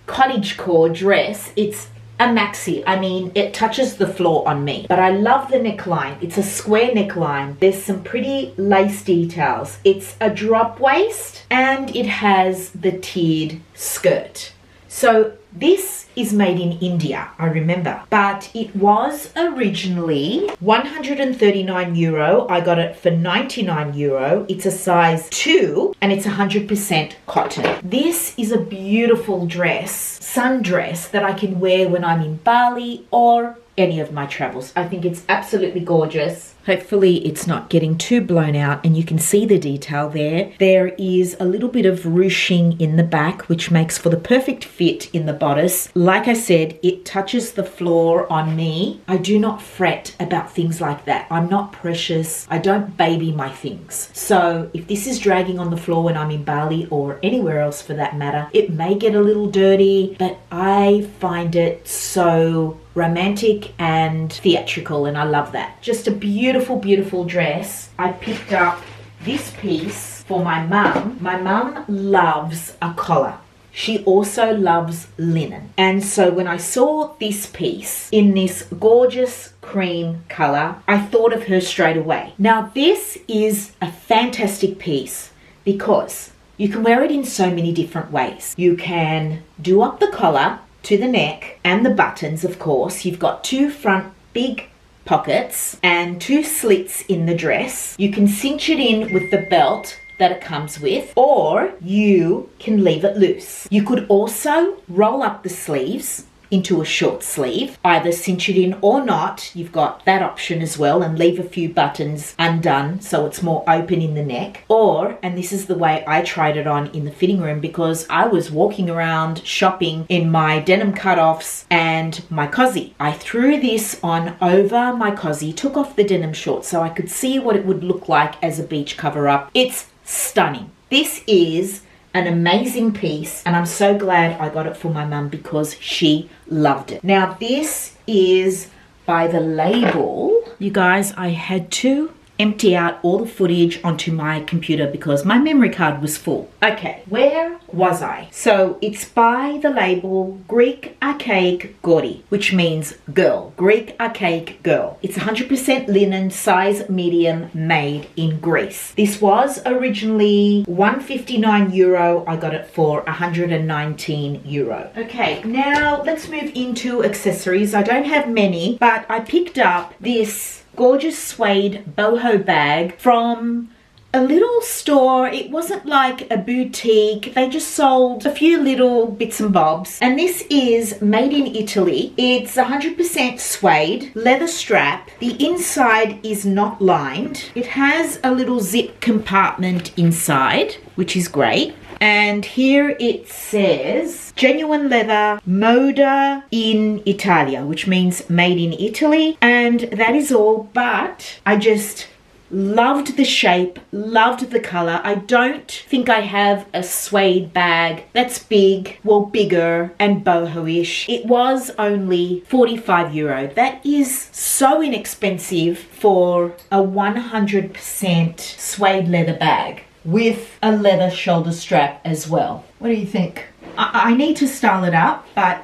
cottagecore dress. It's a maxi. I mean, it touches the floor on me, but I love the neckline. It's a square neckline. There's some pretty lace details. It's a drop waist and it has the tiered skirt. So this is made in India, I remember, but it was originally 139 euro. I got it for 99 euro. It's a size 2 and it's 100% cotton. This is a beautiful dress, sundress that I can wear when I'm in Bali or any of my travels. I think it's absolutely gorgeous. Hopefully it's not getting too blown out and you can see the detail there. There is a little bit of ruching in the back, which makes for the perfect fit in the bodice. Like I said, it touches the floor on me. I do not fret about things like that. I'm not precious. I don't baby my things. So if this is dragging on the floor when I'm in Bali or anywhere else for that matter, it may get a little dirty, but I find it so romantic and theatrical and I love that. Just a beautiful dress. I picked up this piece for my mum. My mum loves a collar. She also loves linen. And so when I saw this piece in this gorgeous cream color, I thought of her straight away. Now this is a fantastic piece because you can wear it in so many different ways. You can do up the collar to the neck and the buttons, of course. You've got 2 front big pockets and 2 slits in the dress. You can cinch it in with the belt that it comes with, or you can leave it loose. You could also roll up the sleeves into a short sleeve, either cinch it in or not. You've got that option as well, and leave a few buttons undone so it's more open in the neck. Or, and this is the way I tried it on in the fitting room because I was walking around shopping in my denim cutoffs and my cozy. I threw this on over my cozy, took off the denim shorts so I could see what it would look like as a beach cover up. It's stunning. This is an amazing piece and I'm so glad I got it for my mum because she loved it. Now this is by the label. You guys, I had to empty out all the footage onto my computer because my memory card was full. Okay, where was I? So it's by the label Greek Archaic Gaudy, which means girl. Greek Archaic Girl. It's 100% linen, size medium, made in Greece. This was originally 159 euro. I got it for 119 euro. Okay, now let's move into accessories. I don't have many, but I picked up this gorgeous suede boho bag from a little store. It wasn't like a boutique. They just sold a few little bits and bobs. And this is made in Italy. It's 100% suede, leather strap. The inside is not lined. It has a little zip compartment inside, which is great. And here it says genuine leather, moda in Italia, which means made in Italy. And that is all, but I just loved the shape, loved the color. I don't think I have a suede bag that's big, well, bigger and boho-ish. It was only 45 euro. That is so inexpensive for a 100% suede leather bag with a leather shoulder strap as well. What do you think? I need to style it up, but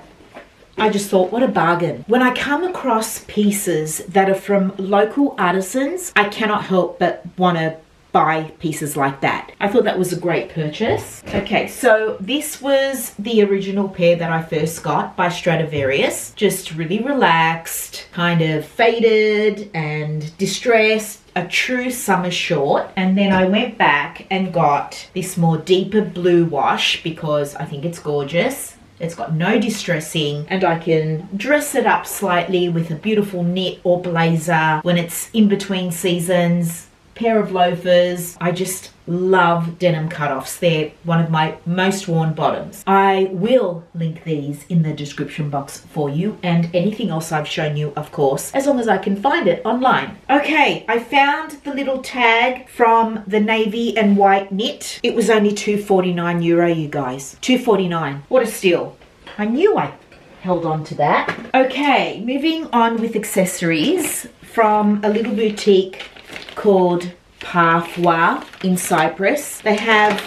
I just thought, what a bargain. When I come across pieces that are from local artisans, I cannot help but want to buy pieces like that. I thought that was a great purchase. Okay, so this was the original pair that I first got by Stradivarius. Just really relaxed, kind of faded and distressed. A true summer short. And then I went back and got this more deeper blue wash because I think it's gorgeous. It's got no distressing and I can dress it up slightly with a beautiful knit or blazer when it's in between seasons. pair of loafers. I just love denim cutoffs. They're one of my most worn bottoms. I will link these in the description box for you, and anything else I've shown you, of course, as long as I can find it online. Okay, I found the little tag from the navy and white knit. It was only €2.49, you guys. $2.49. What a steal. I knew I held on to that. Okay, moving on with accessories from a little boutique called Parfois in Cyprus. They have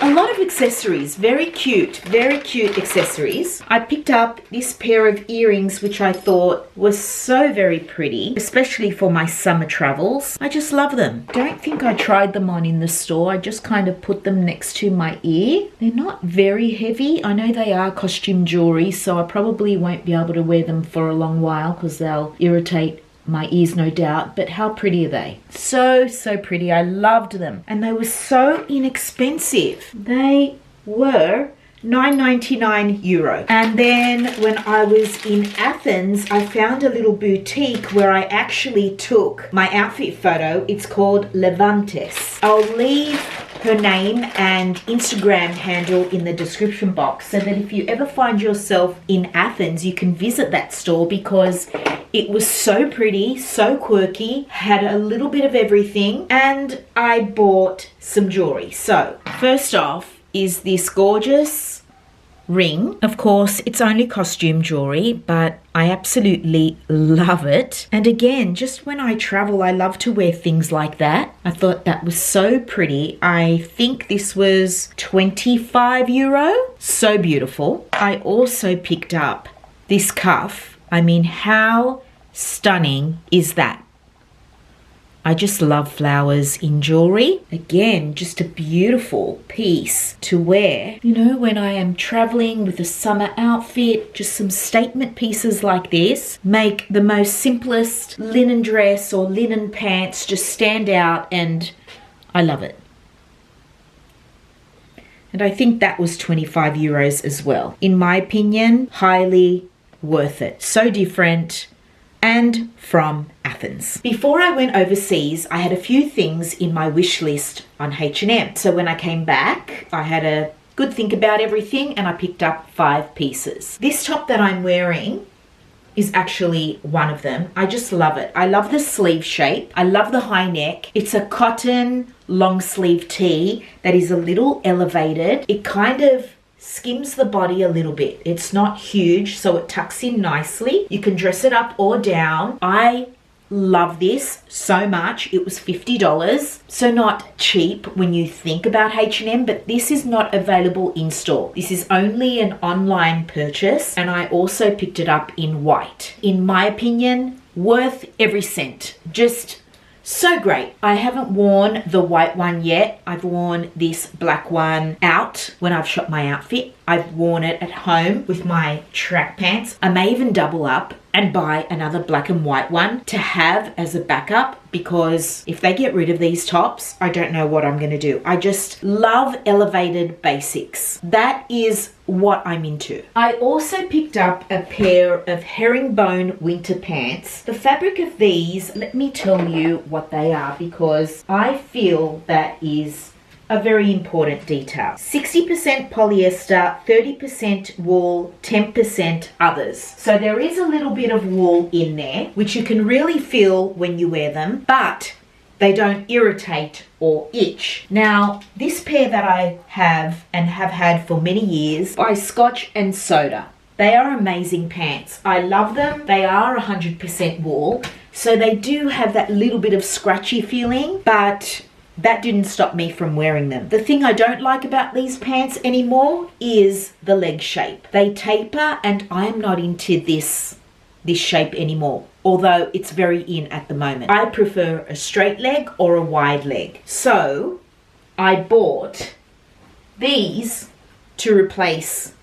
a lot of accessories, very cute accessories. I picked up this pair of earrings, which I thought was so very pretty, especially for my summer travels. I just love them. Don't think I tried them on in the store. I just kind of put them next to my ear. They're not very heavy. I know they are costume jewelry, so I probably won't be able to wear them for a long while because they'll irritate my ears, no doubt. But how pretty are they? So pretty. I loved them, and they were so inexpensive. They were €9.99. And then when I was in Athens, I found a little boutique where I actually took my outfit photo. It's called Levantes. I'll leave her name and Instagram handle in the description box so that if you ever find yourself in Athens, you can visit that store, because it was so pretty, so quirky, had a little bit of everything, and I bought some jewelry. So first off is this gorgeous ring. Of course, it's only costume jewelry, but I absolutely love it. And again, just when I travel, I love to wear things like that. I thought that was so pretty. I think this was €25. So beautiful. I also picked up this cuff. I mean, how stunning is that? I just love flowers in jewelry. Again, just a beautiful piece to wear. You know, when I am traveling with a summer outfit, just some statement pieces like this make the most simplest linen dress or linen pants just stand out, and I love it. And I think that was €25 as well. In my opinion, highly worth it. So different, and from Athens. Before I went overseas, I had a few things in my wish list on H&M. So when I came back, I had a good think about everything, and I picked up 5 pieces. This top that I'm wearing is actually one of them. I just love it. I love the sleeve shape. I love the high neck. It's a cotton long sleeve tee that is a little elevated. It kind of skims the body a little bit. It's not huge, so it tucks in nicely. You can dress it up or down. I love this so much. It was $50, so not cheap when you think about H&M, but this is not available in store. This is only an online purchase, and I also picked it up in white. In my opinion, worth every cent. Just so great. I haven't worn the white one yet. I've worn this black one out when I've shot my outfit. I've worn it at home with my track pants. I may even double up and buy another black and white one to have as a backup, because if they get rid of these tops, I don't know what I'm going to do. I just love elevated basics. That is what I'm into. I also picked up a pair of herringbone winter pants. The fabric of these, let me tell you what they are, because I feel that is a very important detail. 60% polyester, 30% wool, 10% others. So there is a little bit of wool in there, which you can really feel when you wear them, but they don't irritate or itch. Now, this pair that I have and have had for many years by Scotch and Soda. They are amazing pants. I love them. They are 100% wool, so they do have that little bit of scratchy feeling, but that didn't stop me from wearing them. The thing I don't like about these pants anymore is the leg shape. They taper, and I am not into this shape anymore, although it's very in at the moment. I prefer a straight leg or a wide leg. So I bought these to replace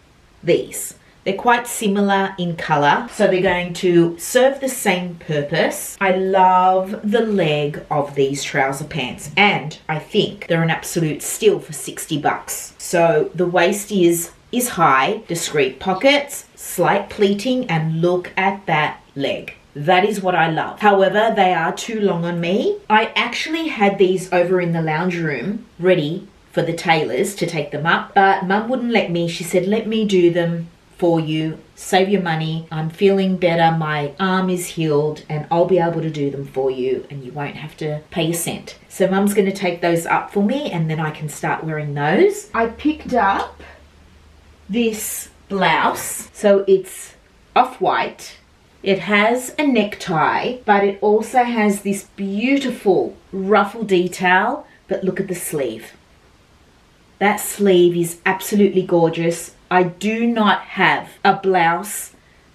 these. They're quite similar in color, so they're going to serve the same purpose. I love the leg of these trouser pants, and I think they're an absolute steal for $60. So the waist is high, discreet pockets, slight pleating, and look at that leg. That is what I love. However, they are too long on me. I actually had these over in the lounge room ready for the tailors to take them up, but Mum wouldn't let me. She said, let me do them for you, save your money. I'm feeling better, my arm is healed, and I'll be able to do them for you and you won't have to pay a cent. So Mum's going to take those up for me and then I can start wearing those. I picked up this blouse. So it's off-white. It has a necktie, but it also has this beautiful ruffle detail. But look at the sleeve. That sleeve is absolutely gorgeous. I do not have a blouse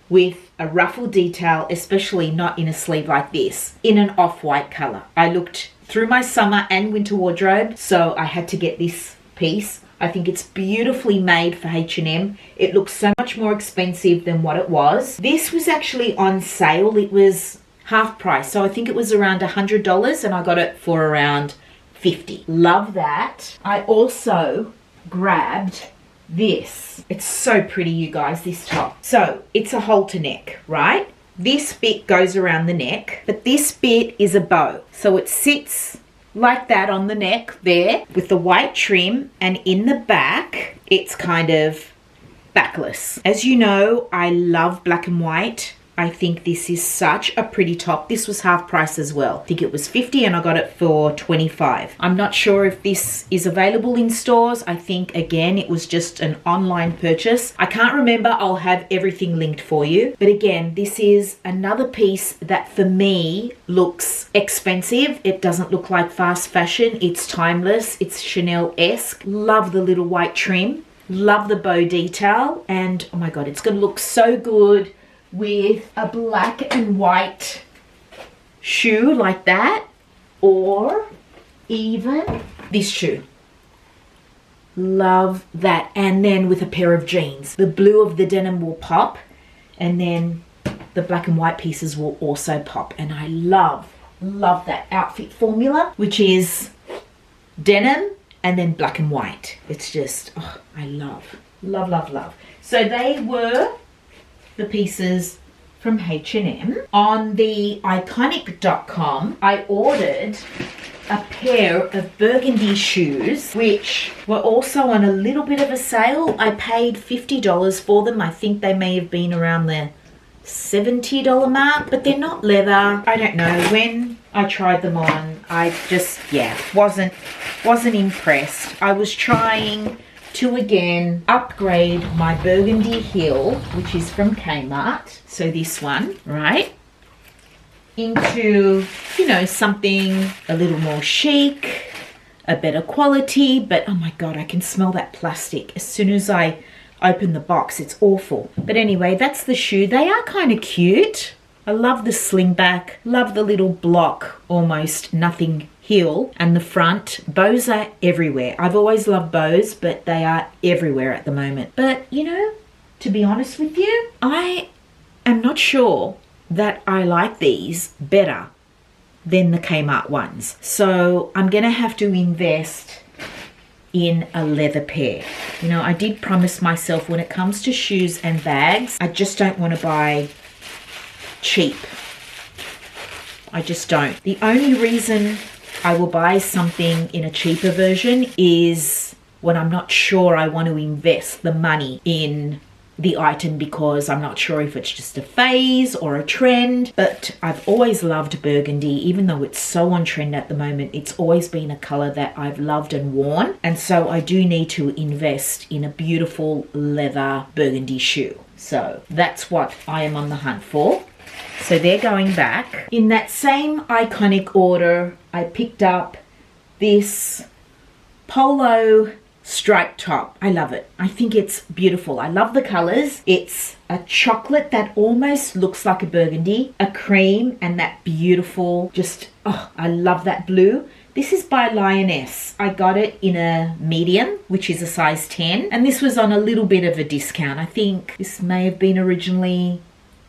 with a ruffle detail, especially not in a sleeve like this, in an off-white color. I looked through my summer and winter wardrobe, so I had to get this piece. I think it's beautifully made for H&M. It looks so much more expensive than what it was. This was actually on sale. It was half price, so I think it was around $100 and I got it for around $50. Love that. I also grabbed this. It's so pretty, you guys, this top. So it's a halter neck, right? This bit goes around the neck, but this bit is a bow. So it sits like that on the neck there with the white trim, and in the back, it's kind of backless. As you know, I love black and white. I think this is such a pretty top. This was half price as well. I think it was $50 and I got it for $25. I'm not sure if this is available in stores. I think, again, it was just an online purchase. I can't remember. I'll have everything linked for you. But again, this is another piece that for me looks expensive. It doesn't look like fast fashion. It's timeless. It's Chanel-esque. Love the little white trim. Love the bow detail. And oh my God, it's going to look so good with a black and white shoe like that, or even this shoe. Love that. And then with a pair of jeans. The blue of the denim will pop, and then the black and white pieces will also pop. And I love that outfit formula, which is denim and then black and white. It's just, oh, I love. So they were the pieces from H&M. On the iconic.com, I ordered a pair of burgundy shoes, which were also on a little bit of a sale. I paid $50 for them. I think they may have been around the $70 mark, but they're not leather. I don't know. When I tried them on, I just, wasn't impressed. I was trying to again upgrade my burgundy heel, which is from Kmart, so this one, right, into, you know, something a little more chic, a better quality. But oh my God, I can smell that plastic as soon as I open the box. It's awful. But anyway, that's the shoe. They are kind of cute. I love the sling back, love the little block, almost nothing heel, and the front. Bows are everywhere. I've always loved bows, but they are everywhere at the moment. But you know, to be honest with you, I am not sure that I like these better than the Kmart ones. So I'm gonna have to invest in a leather pair. You know, I did promise myself when it comes to shoes and bags, I just don't want to buy cheap. I just don't. The only reason I will buy something in a cheaper version is when I'm not sure I want to invest the money in the item, because I'm not sure if it's just a phase or a trend. But I've always loved burgundy, even though it's so on trend at the moment. It's always been a color that I've loved and worn, and so I do need to invest in a beautiful leather burgundy shoe. So that's what I am on the hunt for. So they're going back. In that same iconic order, I picked up this polo striped top. I love it. I think it's beautiful. I love the colors. It's a chocolate that almost looks like a burgundy, a cream, and that beautiful, just, oh, I love that blue. This is by Lioness. I got it in a medium, which is a size 10, and this was on a little bit of a discount. I think this may have been originally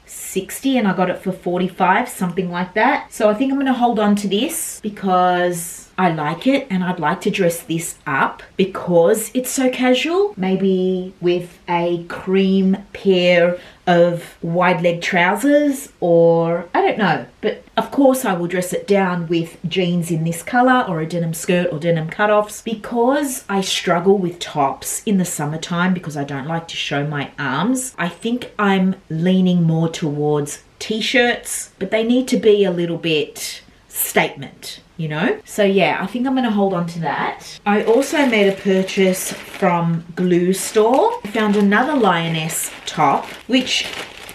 $60 and I got it for $45, something like that. So I think I'm going to hold on to this because I like it, and I'd like to dress this up because it's so casual. Maybe with a cream pair of wide leg trousers, or I don't know, but of course I will dress it down with jeans in this color or a denim skirt or denim cutoffs, because I struggle with tops in the summertime because I don't like to show my arms. I think I'm leaning more towards t-shirts, but they need to be a little bit statement, you know? So yeah, I think I'm gonna hold on to that. I also made a purchase from Glue Store. I found another lioness top, which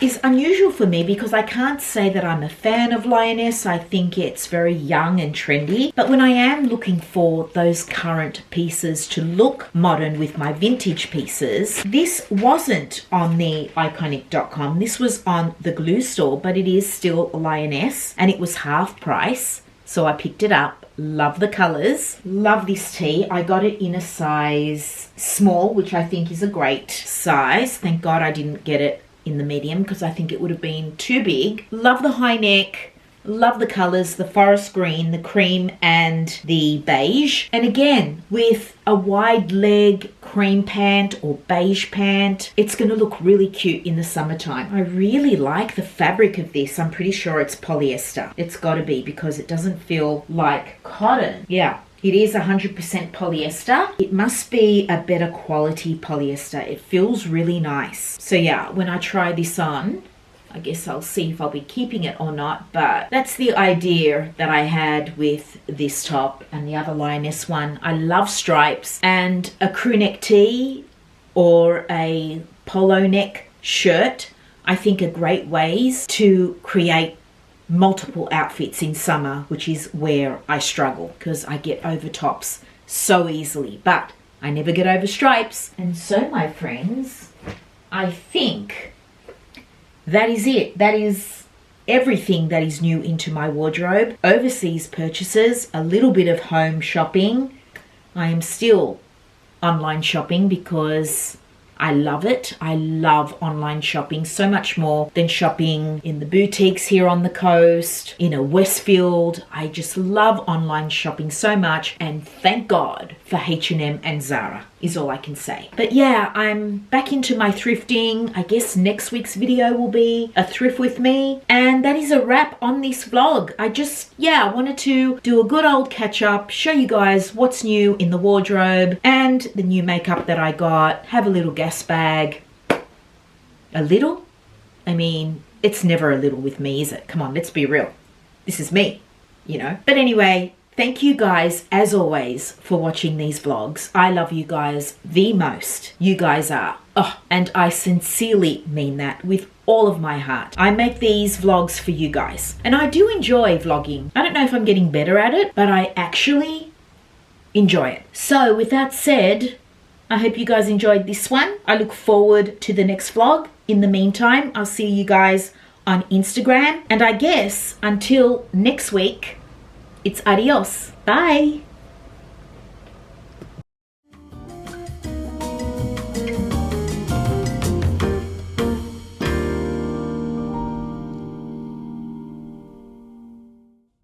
is unusual for me because I can't say that I'm a fan of lioness. I think it's very young and trendy. But when I am looking for those current pieces to look modern with my vintage pieces, this wasn't on the iconic.com. This was on the Glue Store, but it is still lioness and it was half price. So I picked it up. Love the colors. Love this tee. I got it in a size small, which I think is a great size. Thank God I didn't get it in the medium because I think it would have been too big. Love the high neck. Love the colors, the forest green, the cream and the beige. And again, with a wide leg cream pant or beige pant, it's going to look really cute in the summertime. I really like the fabric of this. I'm pretty sure it's polyester. It's got to be because it doesn't feel like cotton. Yeah. It is 100% polyester. It must be a better quality polyester. It feels really nice. So yeah, when I try this on, I guess I'll see if I'll be keeping it or not, but that's the idea that I had with this top and the other lioness one. I love stripes, and a crew neck tee or a polo neck shirt, I think, are great ways to create multiple outfits in summer, which is where I struggle because I get over tops so easily, but I never get over stripes. And so, my friends, I think that is it. That is everything that is new into my wardrobe. Overseas purchases, a little bit of home shopping. I am still online shopping because I love it. I love online shopping so much more than shopping in the boutiques here on the coast, in a Westfield. I just love online shopping so much, and thank God for H&M and Zara is all I can say. But yeah, I'm back into my thrifting. I guess next week's video will be a thrift with me, and that is a wrap on this vlog. I wanted to do a good old catch up, show you guys what's new in the wardrobe and the new makeup that I got, have a little gas bag. A little? I mean, it's never a little with me, is it? Come on, let's be real. This is me, you know? But anyway, thank you guys, as always, for watching these vlogs. I love you guys the most. You guys are. Oh, and I sincerely mean that with all of my heart. I make these vlogs for you guys. And I do enjoy vlogging. I don't know if I'm getting better at it, but I actually enjoy it. So with that said, I hope you guys enjoyed this one. I look forward to the next vlog. In the meantime, I'll see you guys on Instagram. And I guess until next week, it's adios. Bye.